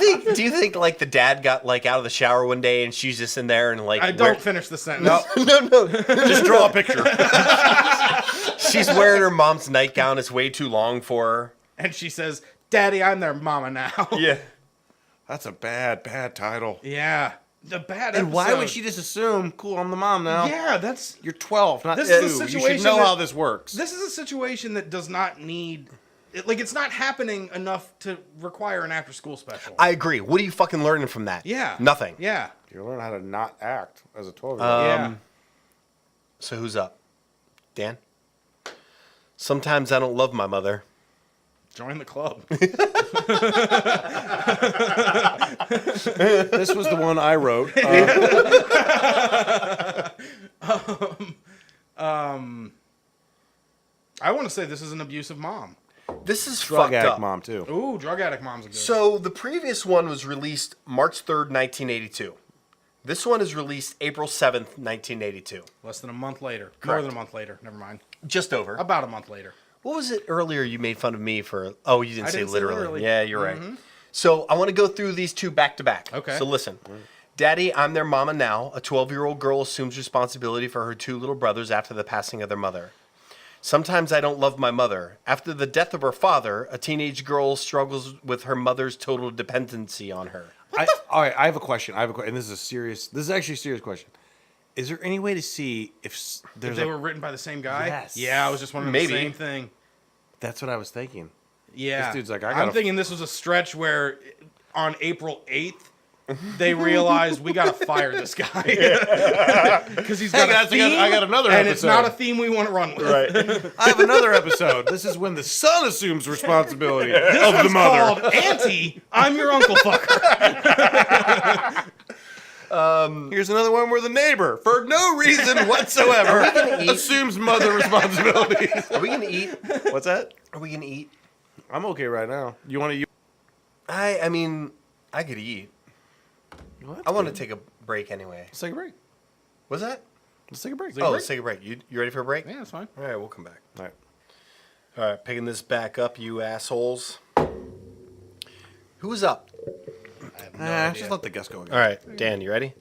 think like the dad got like out of the shower one day and she's just in there and like I don't finish the sentence. no, Just draw a picture. she's wearing her mom's nightgown. It's way too long for her. And she says, "Daddy, I'm their mama now." Yeah. That's a bad title. Yeah. The bad And why episode. would she just assume, cool, I'm the mom now? Yeah, that's... You're 12, not This 2. is a You situation should know that- how this works. This is a situation that does not need... Like, it's not happening enough to require an after-school special. I agree. What are you fucking learning from that? Yeah. Nothing. Yeah. You learn how to not act as a 12-year-old. Yeah. So who's up? Dan? Sometimes I don't love my mother. Join the club. This was the one I wrote. I want to say this is an abusive mom. This is Drug fucked addict up. mom, too. Ooh, drug addict mom's a good. So the previous one was released March 3rd, 1982. This one is released April 7th, 1982. Less than a month later. More Correct. than a month later. Never mind. Just over. About a month later. What was it earlier you made fun of me for? Oh, you didn't I say didn't say literally. literally. Yeah, you're right. So I want to go through these two back to back. Okay. So listen. Daddy, I'm their mama now. A 12-year-old girl assumes responsibility for her two little brothers after the passing of their mother. Sometimes I don't love my mother. After the death of her father, a teenage girl struggles with her mother's total dependency on her. All right, I have a question. And this is actually a serious question. Is there any way to see if there's If they were written by the same guy? Yes. Yeah, I was just wondering Maybe. the same thing. That's what I was thinking. Yeah. This dude's like, I'm thinking this was a stretch where on April 8th, they realized we got to fire this guy. Because he's got guys, a theme, I got another and it's not a episode. theme we want to run with. I have another episode. This is when the son assumes responsibility of the One's mother. called Auntie, I'm your uncle fucker. Here's another one where the neighbor, for no reason whatsoever, assumes mother responsibility. Are we going to eat? What's that? Are we going to eat? I'm okay right now. You want to? I mean, I could eat. Well, I want to take a break anyway. Let's take a break. What's that? Let's take a break. Oh, let's take a break. You ready for a break? Yeah, that's fine. All right, we'll come back. All right. All right, picking this back up, you assholes. Who's up? I have no idea. Just let the guest go again. All right, Dan, you ready?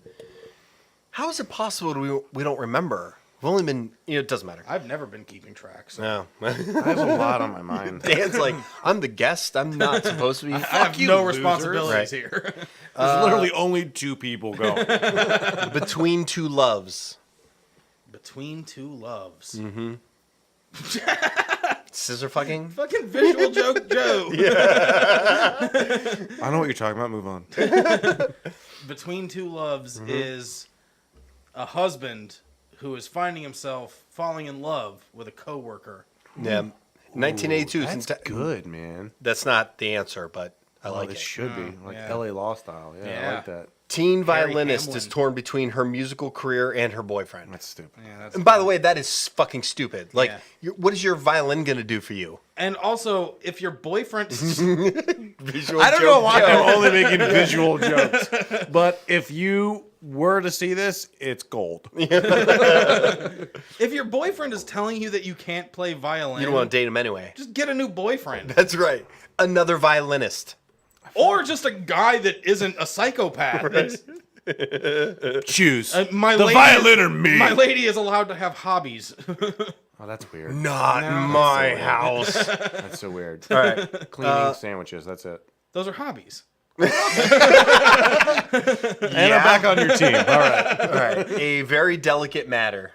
How is it possible we don't remember? We've only been, it doesn't matter. I've never been keeping track. So. No. I have a lot on my mind. Dan's like, I'm the guest. I'm not supposed to be. I have you, no losers. responsibilities Right. here. There's literally only 2 people go. Between two loves. Between two loves. Scissor fucking? Fucking visual joke Joe. I know what you're talking about. Move on. Between two loves is a husband who is finding himself falling in love with a coworker. Yeah. 1982. That's since good, man. That's not the answer, but I like it it. should be like yeah. LA Law style. Yeah, I Yeah. like that. Teen Harry violinist Hamlin. is torn between her musical career and her boyfriend. That's stupid. Yeah, that's And by the way, that is fucking stupid. Like, Yeah. what is your violin going to do for you? and also if your boyfriend Visual I don't know joke why Joe. I'm only making visual jokes, but if you were to see this, it's gold. if your boyfriend is telling you that you can't play violin, You don't want to date him anyway. just get a new boyfriend. That's right. Another violinist. Or just a guy that isn't a psychopath. That's- Choose my the lady violin or me. My lady is allowed to have hobbies. Oh, that's weird. Not No, in my house. That's so weird. All right. Cleaning sandwiches. That's it. Those are hobbies. And I'm back on your team. All right. All right. A very delicate matter.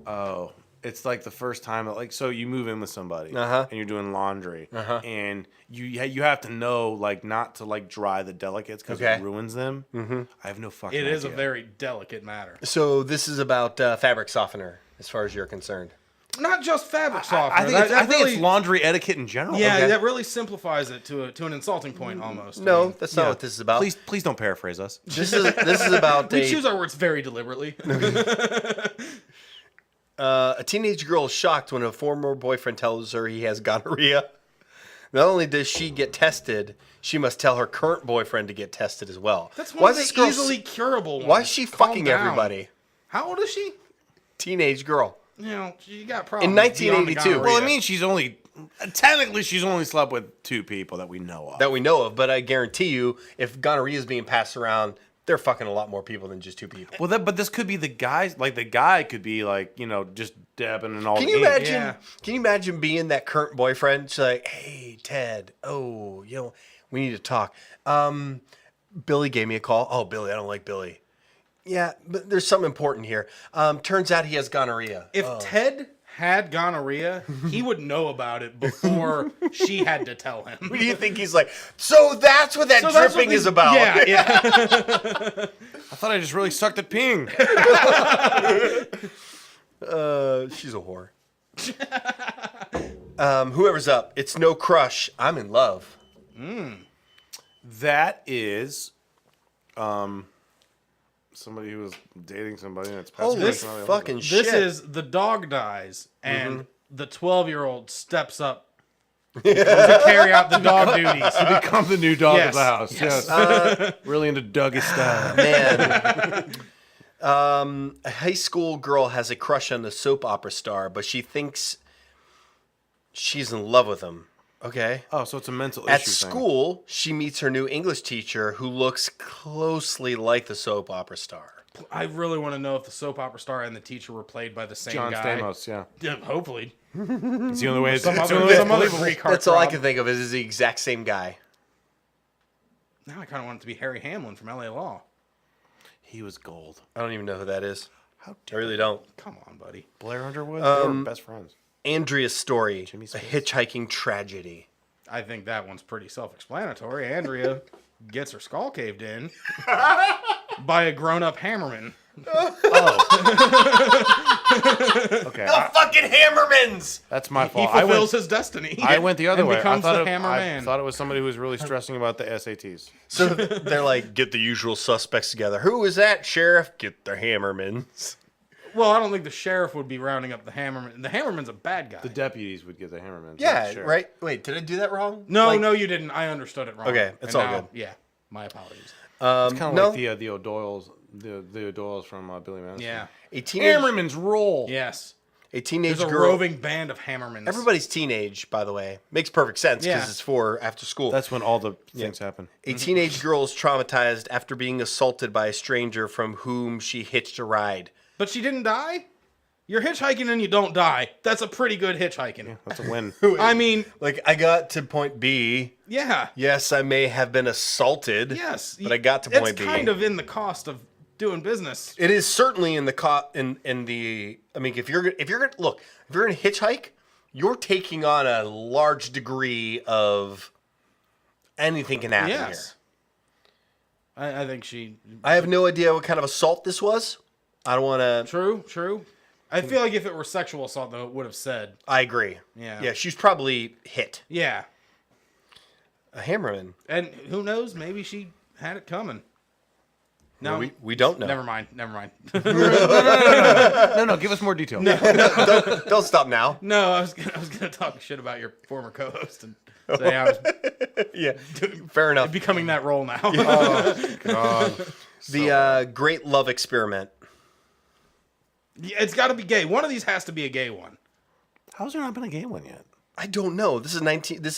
Oh, it's like the first time that, like, so you move in with somebody Uh-huh. and you're doing laundry and you have to know, like, not to, like, dry the delicates because Okay. it ruins them. Mm-hmm. I have no fucking It is a idea. very delicate matter. So this is about fabric softener, as far as you're concerned. Not just fabric softener. I think, it's, I think it's laundry etiquette in general. Yeah, Okay. that really simplifies it to an insulting point almost. I No, mean, that's not Yeah. what this is about. Please don't paraphrase us. This is about we choose our words very deliberately. a teenage girl is shocked when a former boyfriend tells her he has gonorrhea. Not only does she get tested, she must tell her current boyfriend to get tested as well. That's Why one is of this the girl easily curable ones. Why is she Calm fucking down. everybody? How old is she? Teenage girl. You know, you got In problems. 1982. Well, I mean, she's only slept with 2 people that we know of. That we know of, but I guarantee you, if gonorrhea is being passed around, they're fucking a lot more people than just 2 people. Well, but this could be the guys. Like the guy could be like, just dabbing and all. Can the you ink. imagine? Yeah. Can you imagine being that current boyfriend? She's like, "Hey, Ted. Oh, we need to talk. Billy gave me a call. Oh, Billy, I don't like Billy. Yeah, but there's something important here. Turns out he has gonorrhea. If Ted had gonorrhea, he would know about it before she had to tell him. What do you think he's like? So that's what that So that's dripping what is about. Yeah. I thought I just really sucked at peeing. She's a whore. Whoever's up, it's no crush. I'm in love. That is, somebody who was dating somebody and it's passed Holy away from somebody else. fucking shit! This is the dog dies, and the 12-year-old steps up to carry out the dog duties. To become the new dog Yes. of the house. Yes. Yes. Really into Dougie style. Man. A high school girl has a crush on the soap opera star, but she thinks she's in love with him. Okay. Oh, so it's a mental issue At thing. school, she meets her new English teacher who looks closely like the soap opera star. I really want to know if the soap opera star and the teacher were played by the same John guy. Stamos, yeah. Yeah, hopefully. It's the only way. Some It's the other, only way some it's other believable. Greek That's all I heartthrob. can think of is the exact same guy. Now I kind of want it to be Harry Hamlin from LA Law. He was gold. I don't even know who that is. How I dare really don't. Come on, buddy. Blair Underwood? They were best friends. Andrea's story, Jimmy a Smith. hitchhiking tragedy. I think that one's pretty self-explanatory. Andrea gets her skull caved in by a grown-up hammerman. Okay, The fucking Hammermans! that's my He fault. fulfills his destiny. I went the other and way. becomes I thought the hammer I man. thought it was somebody who was really stressing about the SATs. So they're like, get the usual suspects together. Who is that, Sheriff? Get the Hammermans. Well, I don't think the sheriff would be rounding up the hammerman. The hammerman's a bad guy. The deputies would get the hammermen. Yeah, Sure. right? Wait, did I do that wrong? No, Like- no, you didn't. I understood it wrong. Okay, it's And all now- good. Yeah, my apologies. It's kind of no. like the O'Doyles, the O'Doyles from Billy Madison. Yeah. A teenage, Hammerman's roll. Yes. a teenage There's a girl. roving band of hammermans. Everybody's teenage, by the way. Makes perfect sense because Yeah. it's for after school. That's when all the things happen. A teenage girl is traumatized after being assaulted by a stranger from whom she hitched a ride. But she didn't die? You're hitchhiking and you don't die. That's a pretty good hitchhiking. That's a win. I mean, Like, I got to point B. yeah. Yes, I may have been assaulted. Yes. But I got to point It's B. kind of in the cost of doing business. It is certainly in the in the. I mean, if you're gonna hitchhike, you're taking on a large degree of anything can happen Yes. I think she. here. I have no idea what kind of assault this was. I don't want to. True. I feel like if it were sexual assault, though, it would have said. I agree. Yeah. Yeah, she's probably hit. Yeah. A hammerman. And who knows? Maybe she had it coming. No, Well, we don't know. Never mind. No, give us more detail. Don't stop now. No, I was gonna talk shit about your former co-host and say I was Yeah, fair enough. becoming that role now. God. The Great Love Experiment. Yeah, it's got to be gay. One of these has to be a gay one. How's there not been a gay one yet? I don't know. This is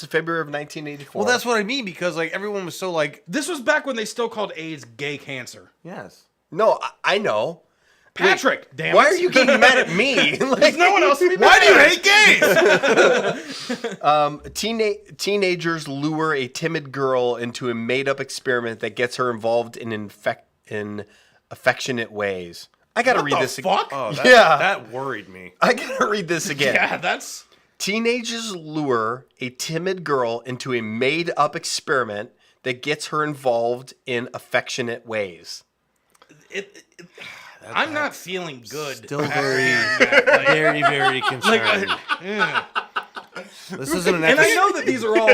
February of 1984. Well, that's what I mean because like everyone was so like, This was back when they still called AIDS gay cancer. yes. No, I know. Patrick, damn it. Why are you getting mad at me? Like, No one else to be why mad do you at. hate gays? Teenagers lure a timid girl into a made-up experiment that gets her involved in affectionate ways. I gotta read this again. Fuck? Oh, Yeah. that worried me. I gotta read this again. Yeah, that's Teenagers lure a timid girl into a made-up experiment that gets her involved in affectionate ways. I'm not feeling good. Still very, Like, very, very concerned. yeah. This isn't an And I episode. know that these are all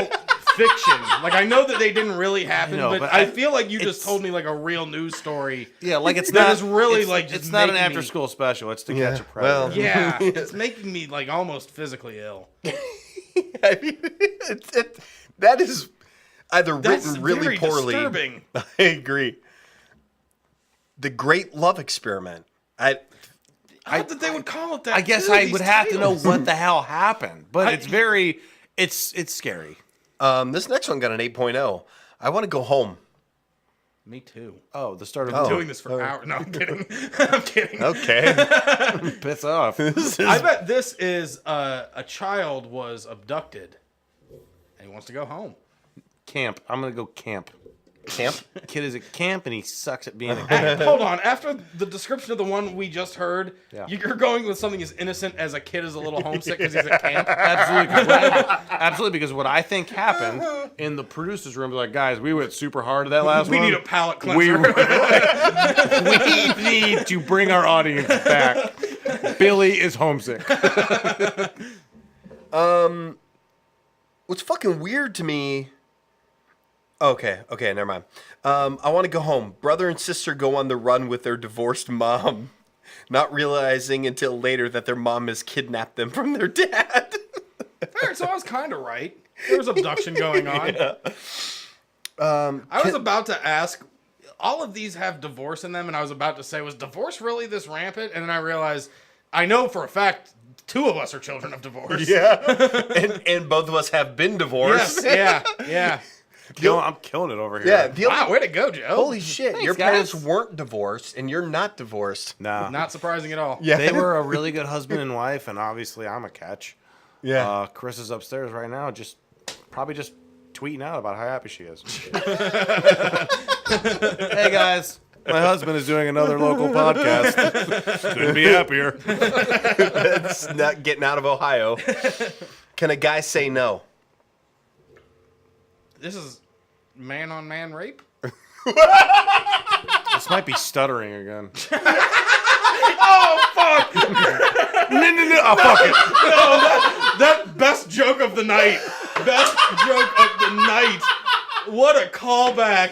fiction. Like I know that they didn't really happen, know, but but I feel like you just told me like a real news story. Yeah, like it's That not. is really, it's, like, just it's not an making me- after-school special. It's to Yeah, catch a predator. well, Yeah, it's making me like almost physically ill. I mean, that is either That's written really very poorly. disturbing. I agree. The Great Love Experiment. I thought that they would call it that. I guess too, I these would have to know titles. what the hell happened. But it's scary. This next one got an 8.0. I want to go home. Me too. Oh, the start of I'm doing this for hours. No, I'm kidding. I'm kidding. Okay. piss off. I bet this is a child was abducted and he wants to go home. Camp. I'm gonna go camp. Camp? Kid is at camp and he sucks at being a Hey, hold on. After the description of the one we just heard, Yeah. you're going with something as innocent as a kid is a little homesick because he's at camp. Absolutely, because what I think happened in the producers' room, like, guys, we went super hard at that last We one. need a palate We, cleanser. we need to bring our audience back. Billy is homesick. What's fucking weird to me... Okay, never mind. I want to go home. Brother and sister go on the run with their divorced mom, not realizing until later that their mom has kidnapped them from their dad. Fair, so I was kind of right. There was abduction going on. Yeah. I was about to ask, all of these have divorce in them, and I was about to say, was divorce really this rampant? And then I realized, I know for a fact, 2 of us are children of divorce. Yeah. and both of us have been divorced. Yes, yeah. I'm killing it over here. Yeah. The only, Wow, way to go, Joe. holy shit. Thanks, your parents guys. weren't divorced, and you're not divorced. Nah. Not surprising at all. Yeah. They were a really good husband and wife, and obviously I'm a catch. Yeah. Chris is upstairs right now, probably just tweeting out about how happy she is. Hey guys, my husband is doing another local podcast. Couldn't be happier. It's not getting out of Ohio. Can a guy say no? This is man-on-man rape? This might be stuttering again. Oh, fuck! No. Oh, fuck it. That best joke of the night. Best joke of the night. What a callback.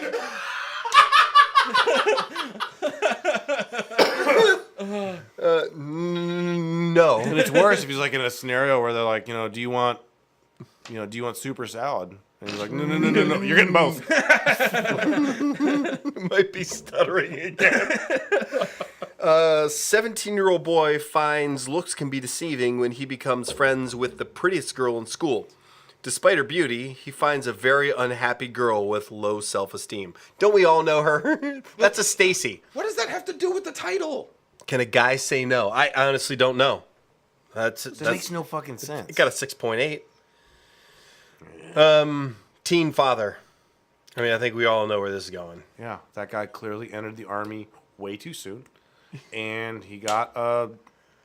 No. And it's worse if he's like in a scenario where they're like, do you want super salad? And he's like, no. You're getting both. Might be stuttering again. 17-year-old boy finds looks can be deceiving when he becomes friends with the prettiest girl in school. Despite her beauty, he finds a very unhappy girl with low self-esteem. Don't we all know her? That's a Stacy. What does that have to do with the title? Can a guy say no? I honestly don't know. That makes no fucking sense. It got a 6.8. Teen father. I mean, I think we all know where this is going. Yeah, that guy clearly entered the army way too soon, and he got a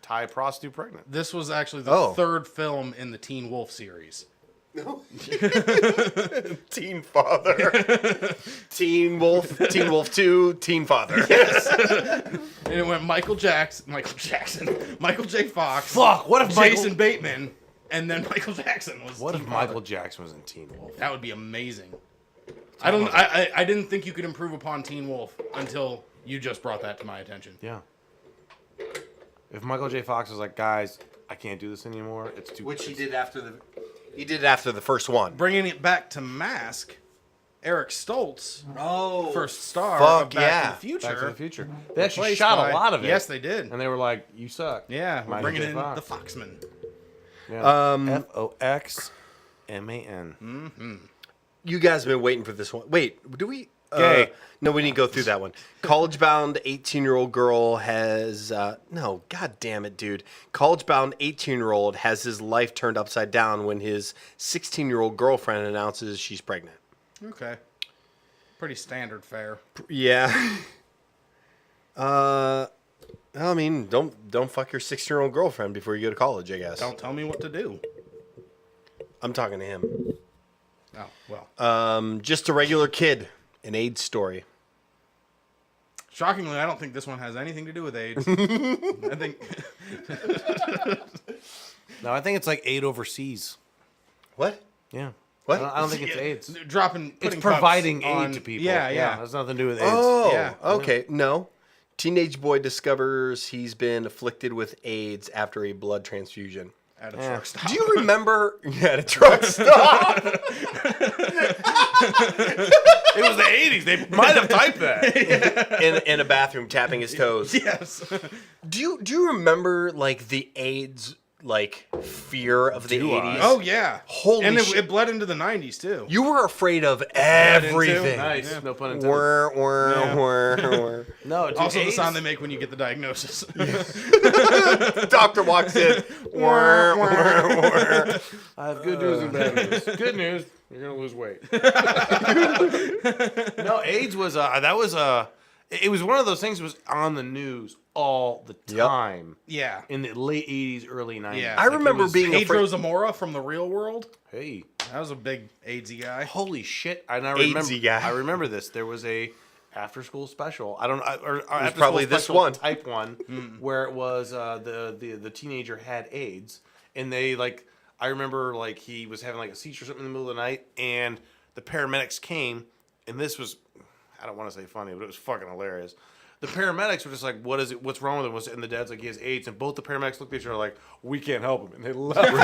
Thai prostitute pregnant. This was actually the third film in the Teen Wolf series. Teen father. Teen Wolf 2, Teen father. And it went Michael J. Fox. Fuck, what if Jason Bateman, and then Michael Jackson was. What Teen if Father. Michael Jackson was in Teen Wolf? That would be amazing. I didn't think you could improve upon Teen Wolf until you just brought that to my attention. Yeah. If Michael J. Fox was like, guys, I can't do this anymore. It's too. Which he did after the first one. Bringing it back to Mask, Eric Stoltz, first star fuck of Back yeah. to the Future. Back to the Future. They actually replaced shot by- a lot of it. Yes, they did. And they were like, you suck. Yeah, we're Michael bringing J. in Fox. the Foxman. Yeah. Foxman. You guys have been waiting for this one. Wait, do we? Gay. No, we need to go through that one. College-bound 18-year-old girl has... no, god damn it, dude. College-bound 18-year-old has his life turned upside down when his 16-year-old girlfriend announces she's pregnant. Okay. Pretty standard fare. Yeah. I mean, don't fuck your 16-year-old girlfriend before you go to college, I guess. Don't tell me what to do. I'm talking to him. Oh, well. Just a regular kid. An AIDS story. Shockingly, I don't think this one has anything to do with AIDS. I think... No, I think it's like aid overseas. What? Yeah. What? I don't think it's AIDS. It's It's providing aid to people. Yeah. It has nothing to do with AIDS. Oh, Yeah. okay. No. Teenage boy discovers he's been afflicted with AIDS after a blood transfusion. At a truck stop. Do you remember? Yeah, at a truck stop. It was the 80s. They might have typed that. in a bathroom tapping his toes. Yes. Do you remember like the AIDS like fear of the Do I? 80s? Oh yeah. Holy and shit. it bled into the 90s too. You were afraid of everything. Nice. Yeah. No pun intended. Whir. No, dude, Also, the AIDS- sound they make when you get the diagnosis. Doctor walks in. Whir, whir, whir. I have good news and bad news. Good news, you're gonna lose weight. No, AIDS was it was one of those things that was on the news all the time Yeah. in the late 80s, early 90s. Yeah. I remember being Pedro afraid. Zamora from The Real World. Hey, That was a big AIDSy guy. holy shit! And I AIDSy remember, guy. I remember this. There was a after-school special. I don't know, or after probably school this special one. type one, where it was the teenager had AIDS, and they like. I remember like he was having like a seizure or something in the middle of the night, and the paramedics came, and this was, I don't want to say funny, but it was fucking hilarious. The paramedics were just like, "What is it? What's wrong with him?" And the dad's like, "He has AIDS." And both the paramedics looked at each other like, "We can't help him," and they left. And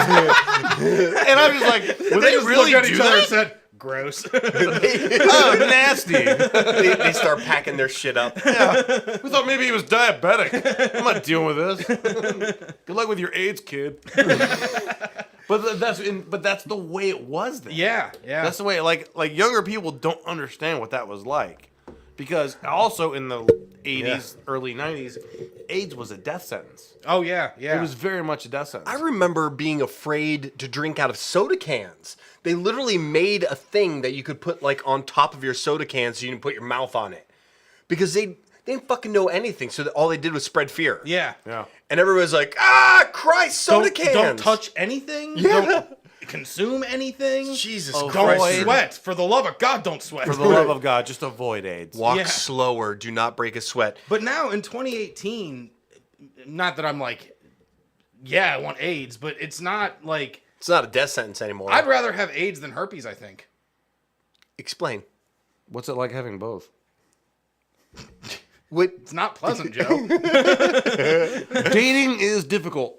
I was like, "Would they just really looked at do each other and that?" said, "Gross." Oh, nasty. They start packing their shit up. We thought maybe he was diabetic. I'm not dealing with this. Good luck with your AIDS, kid. But that's the way it was then. Yeah. That's the way like younger people don't understand what that was like. Because also in the 80s, early 90s, AIDS was a death sentence. Oh yeah. It was very much a death sentence. I remember being afraid to drink out of soda cans. They literally made a thing that you could put like on top of your soda can so you can put your mouth on it. Because they didn't fucking know anything, so all they did was spread fear. Yeah. Yeah. And everyone was like, "Ah, Christ, soda cans! Don't touch anything. Yeah. Don't consume anything. Jesus Oh, Don't Christ! sweat. For the love of God, don't sweat. For the love of God, just avoid AIDS. Walk Yeah. slower. Do not break a sweat." But now in 2018, not that I'm like, yeah, I want AIDS, but it's not like It's not a death sentence anymore. I'd rather have AIDS than herpes. I think. Explain. What's it like having both? What? It's not pleasant, Joe. Dating is difficult.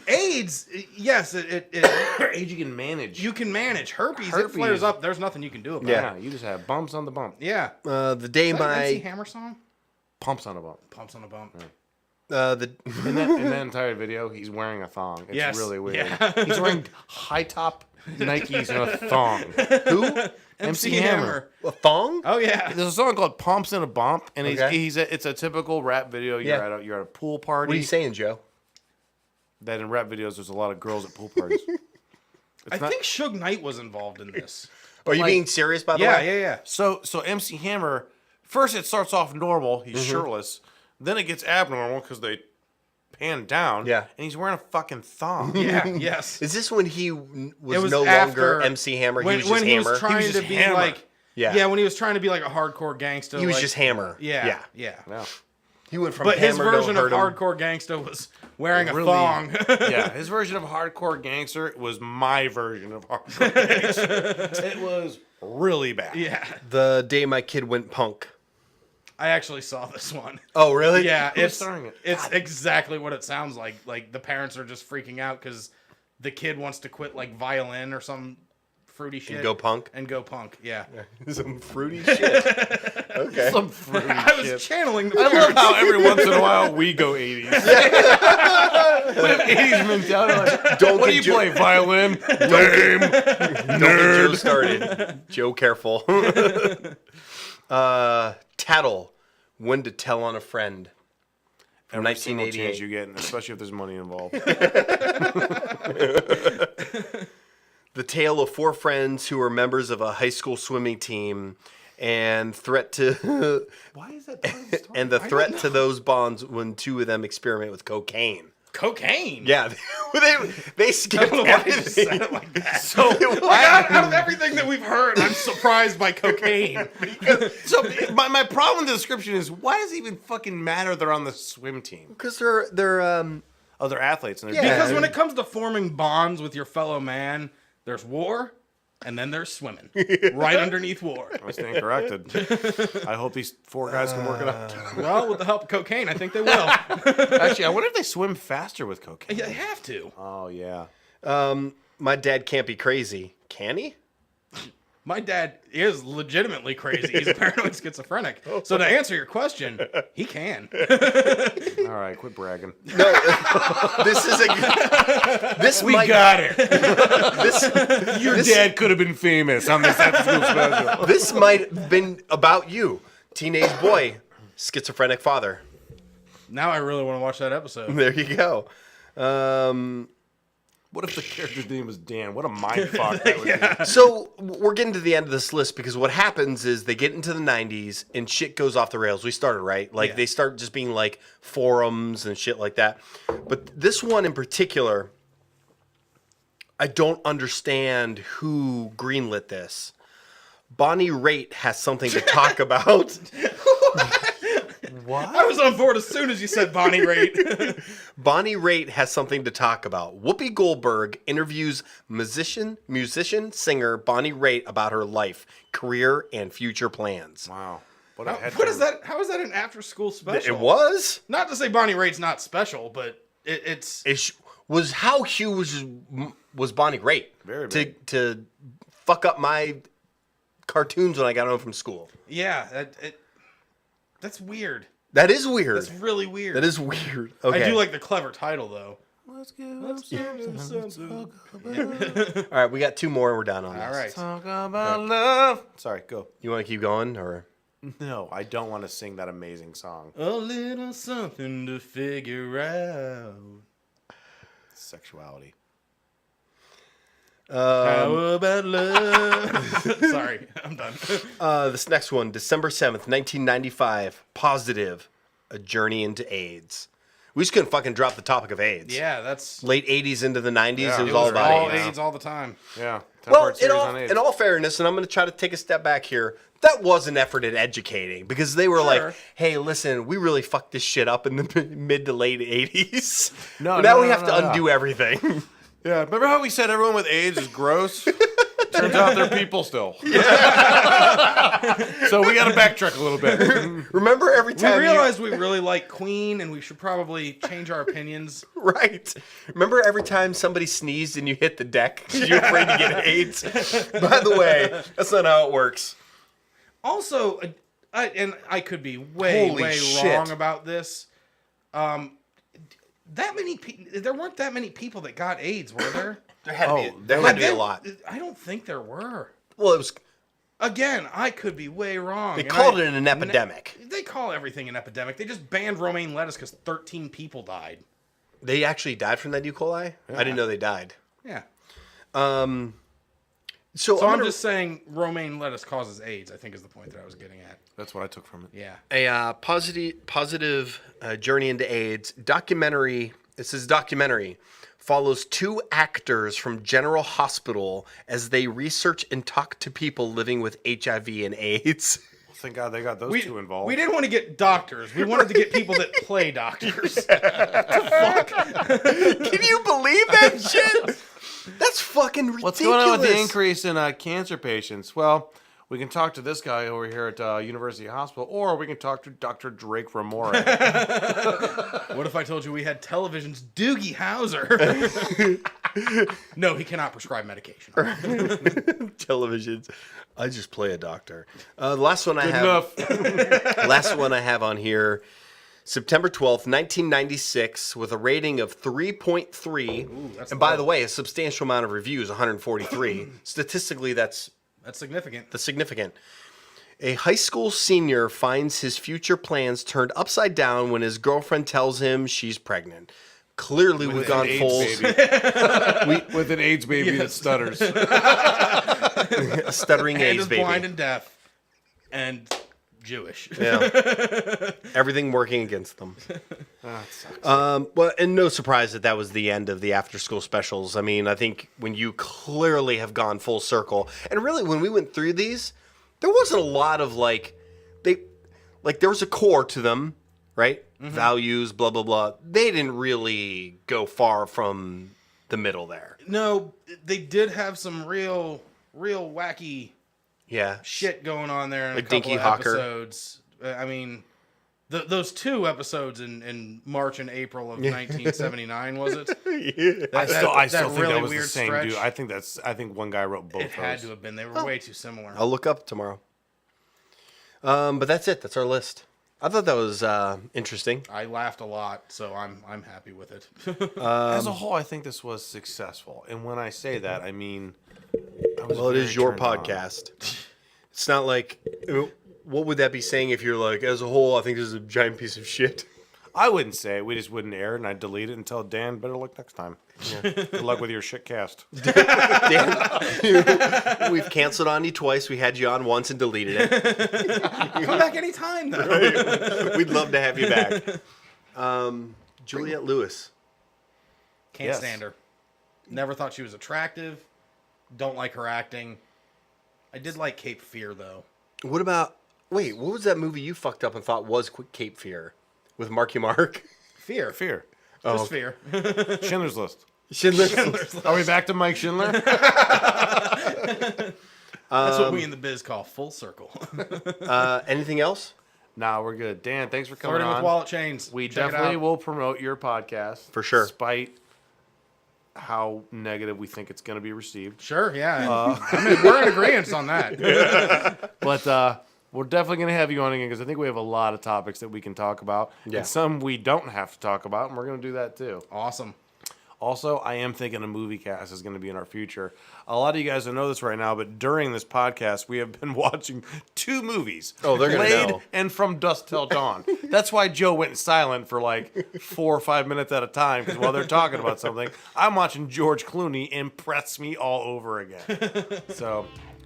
AIDS, yes, AIDS you can manage. you can manage. Herpes, it Herpes. flares up. There's nothing you can do about yeah, it. you just have bumps on the bump. Yeah. The day Is that an MC my Hammer song? Pumps on a bump. Pumps on a bump. the In that entire video, he's wearing a thong. It's Yes. really weird. Yeah. He's wearing high top Nikes and a thong. who MC Hammer. a thong? Oh yeah. There's a song called "Pumps in a Bump," and Okay. it's a typical rap video. You're Yeah. at a pool party. What are you saying, Joe? That in rap videos, there's a lot of girls at pool parties. I think Suge Knight was involved in this. Are you like- being serious, by the Yeah, way? yeah. So MC Hammer, first it starts off normal. He's Mm-hmm. shirtless. Then it gets abnormal because they pan down. Yeah. And he's wearing a fucking thong. Yeah, yes. Is this when he was, It was no after- longer MC Hammer? When, He was just when he Hammer. was trying just to be Hammer. like, Yeah. when he was trying to be like a hardcore gangster. He was like- just Hammer. yeah. Yeah. He went from But his Hammer version to of hardcore gangster was wearing a Really? thong. Yeah, his version of hardcore gangster was my version of hardcore gangster. It was really bad. Yeah. The day my kid went punk. I actually saw this one. Oh, really? Yeah, Who's it's starring it? it's exactly what it sounds like. Like the parents are just freaking out because the kid wants to quit like violin or some fruity shit go punk? and go punk. Yeah, Some fruity shit. Okay. Some fruity I was shit. channeling the I love parents. how every once in a while we go 80s. We have 80s mentality. Like, Don't what do get you Joe- play? Violin? Don't get Joe started. Joe, careful. Tattle. When to tell on a friend. From Every single chance 1988. you get, and especially if there's money involved. The tale of four friends who were members of a high school swimming team and threat to Why is that part of the story? and the threat to those bonds when two of them experiment with cocaine. Cocaine. Yeah, they skipped I just everything. said it like that. So, Out of everything that we've heard, I'm surprised by cocaine. so my problem with the description is, why does it even fucking matter they're on the swim team? Because they're Oh, they're athletes. And they're Yeah. Because when it comes to forming bonds with your fellow man, there's war, and then there's swimming. Right underneath war. I stand corrected. I hope these four guys can work it out. Well, with the help of cocaine, I think they will. Actually, I wonder if they swim faster with cocaine. They have to. Oh, yeah. my dad can't be crazy. Can he? My dad is legitimately crazy. He's a paranoid schizophrenic. So to answer your question, he can. All right, quit bragging. No, this is a. This We might, got it. This, Your dad could have been famous on this after school special. this might have been about you, teenage boy, schizophrenic father. Now I really want to watch that episode. There you go. What if the character's name was Dan? What a mind fuck that would be. So we're getting to the end of this list because what happens is they get into the 90s and shit goes off the rails. We started, right? Like they start just being like forums and shit like that. But this one in particular, I don't understand who greenlit this. Bonnie Raitt has something to talk about. What? I was on board as soon as you said Bonnie Raitt. Bonnie Raitt has something to talk about. Whoopi Goldberg interviews musician, singer Bonnie Raitt about her life, career, and future plans. Wow. What a head What is that? How is that an after-school special? It was? Not to say Bonnie Raitt's not special, but it's... Was how huge was Bonnie Raitt? Very big. To fuck up my cartoons when I got home from school. Yeah, that's weird. That is weird. That's really weird. That is weird. Okay. I do like the clever title, though. Let's give All right, we got two more and we're done on this. All right. talk about love. Sorry, go. You want to keep going or? No, I don't want to sing that amazing song. A little something to figure out. Sexuality. How about love? Sorry, I'm done. This next one, December 7th, 1995. Positive, a journey into AIDS. We just couldn't fucking drop the topic of AIDS. Yeah, that's... Late 80s into the 90s, Yeah, it was it all was about all AIDS. AIDS all the time. Yeah. Well, 10-part series on AIDS. in all fairness, and I'm going to try to take a step back here, that was an effort at educating because they were Sure. like, hey, listen, we really fucked this shit up in the mid to late 80s. No, now no, we no, have to no, no. undo everything. Yeah, remember how we said everyone with AIDS is gross? Turns out they're people still. So we got to backtrack a little bit. Remember every We time realized we really like Queen, and we should probably change our opinions. Right. Remember every time somebody sneezed and you hit the deck because you're afraid to get AIDS? By the way, that's not how it works. Also, I could be way Holy shit. wrong about this. That many there weren't that many people that got AIDS, were there? There had Oh, to be a lot. I don't think there were. Well, it was. Again, I could be way wrong. They called it an epidemic. They call everything an epidemic. They just banned romaine lettuce because 13 people died. They actually died from that E. coli? I didn't know they died. Yeah. So So I'm I'm gonna- just saying romaine lettuce causes AIDS, I think is the point that I was getting at. That's what I took from it. Yeah. a positive journey into AIDS documentary. It says documentary follows two actors from General Hospital as they research and talk to people living with HIV and AIDS. Thank God they got those two involved. We didn't want to get doctors. We wanted to get people that play doctors. Can you believe that shit? That's fucking ridiculous. What's going on with the increase in cancer patients? Well, we can talk to this guy over here at University Hospital, or we can talk to Dr. Drake Ramore. What if I told you we had television's Doogie Howser? No, he cannot prescribe medication. Televisions. I just play a doctor. The last one I Good have. enough. Last one I have on here. September 12th, 1996, with a rating of 3.3. that's And by low. the way, a substantial amount of reviews, 143. Statistically, that's significant. significant. A high school senior finds his future plans turned upside down when his girlfriend tells him she's pregnant. Clearly, we've gone AIDS full baby. With an AIDS baby that stutters. a stuttering And AIDS is baby. blind and deaf. And Jewish. Yeah. Everything working against them. That sucks. Well, and no surprise that was the end of the after school specials. I mean, I think when you clearly have gone full circle, and really when we went through these, there wasn't a lot of there was a core to them, right? Mm-hmm. Values, blah, blah, blah. They didn't really go far from the middle there. No, they did have some real wacky Yeah. shit going on there in Like a couple Dinky of Hawker. episodes. I mean, those 2 episodes in March and April of 1979, was it? I still think really that was the weird same stretch. dude. I think one guy wrote both. It had to have been. They were way too similar. I'll look up tomorrow. But that's it. That's our list. I thought that was interesting. I laughed a lot, so I'm happy with it. As a whole, I think this was successful. And when I say that, I mean, Well, it is your podcast. It's not like, what would that be saying if you're like, as a whole, I think this is a giant piece of shit. I wouldn't say it. We just wouldn't air it, and I'd delete it and tell Dan, better luck next time. Yeah. Good luck with your shit cast. Dan, we've canceled on you twice. We had you on once and deleted it. Come back anytime, though. We'd love to have you back. Juliette Lewis. Can't stand her. Never thought she was attractive. Don't like her acting. I did like Cape Fear, though. What about, what was that movie you fucked up and thought was Cape Fear? With Marky Mark? Fear. Oh, Just Fear. Schindler's List. Schindler's List. Are we back to Mike Schindler? That's what we in the biz call full circle. Anything else? Nah, we're good. Dan, thanks for coming Flirting on. with Wallet Chains. We Check it definitely out. will promote your podcast. For sure. Despite how negative we think it's going to be received. Sure, yeah. I mean, we're in agreement on that. But we're definitely going to have you on again because I think we have a lot of topics that we can talk about. Yeah. And some we don't have to talk about, and we're going to do that too. Awesome. Also, I am thinking a movie cast is going to be in our future. A lot of you guys don't know this right now, but during this podcast, we have been watching 2 movies. Oh, they're going to Blade know. and From Dusk Till Dawn. That's why Joe went silent for like 4 or 5 minutes at a time, because while they're talking about something, I'm watching George Clooney impress me all over again. So,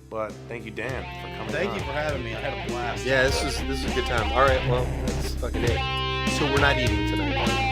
but thank you, Dan, for coming Thank on. you for having me. I had a blast. Yeah, this is a good time. All right, well, that's fucking it. So we're not eating tonight.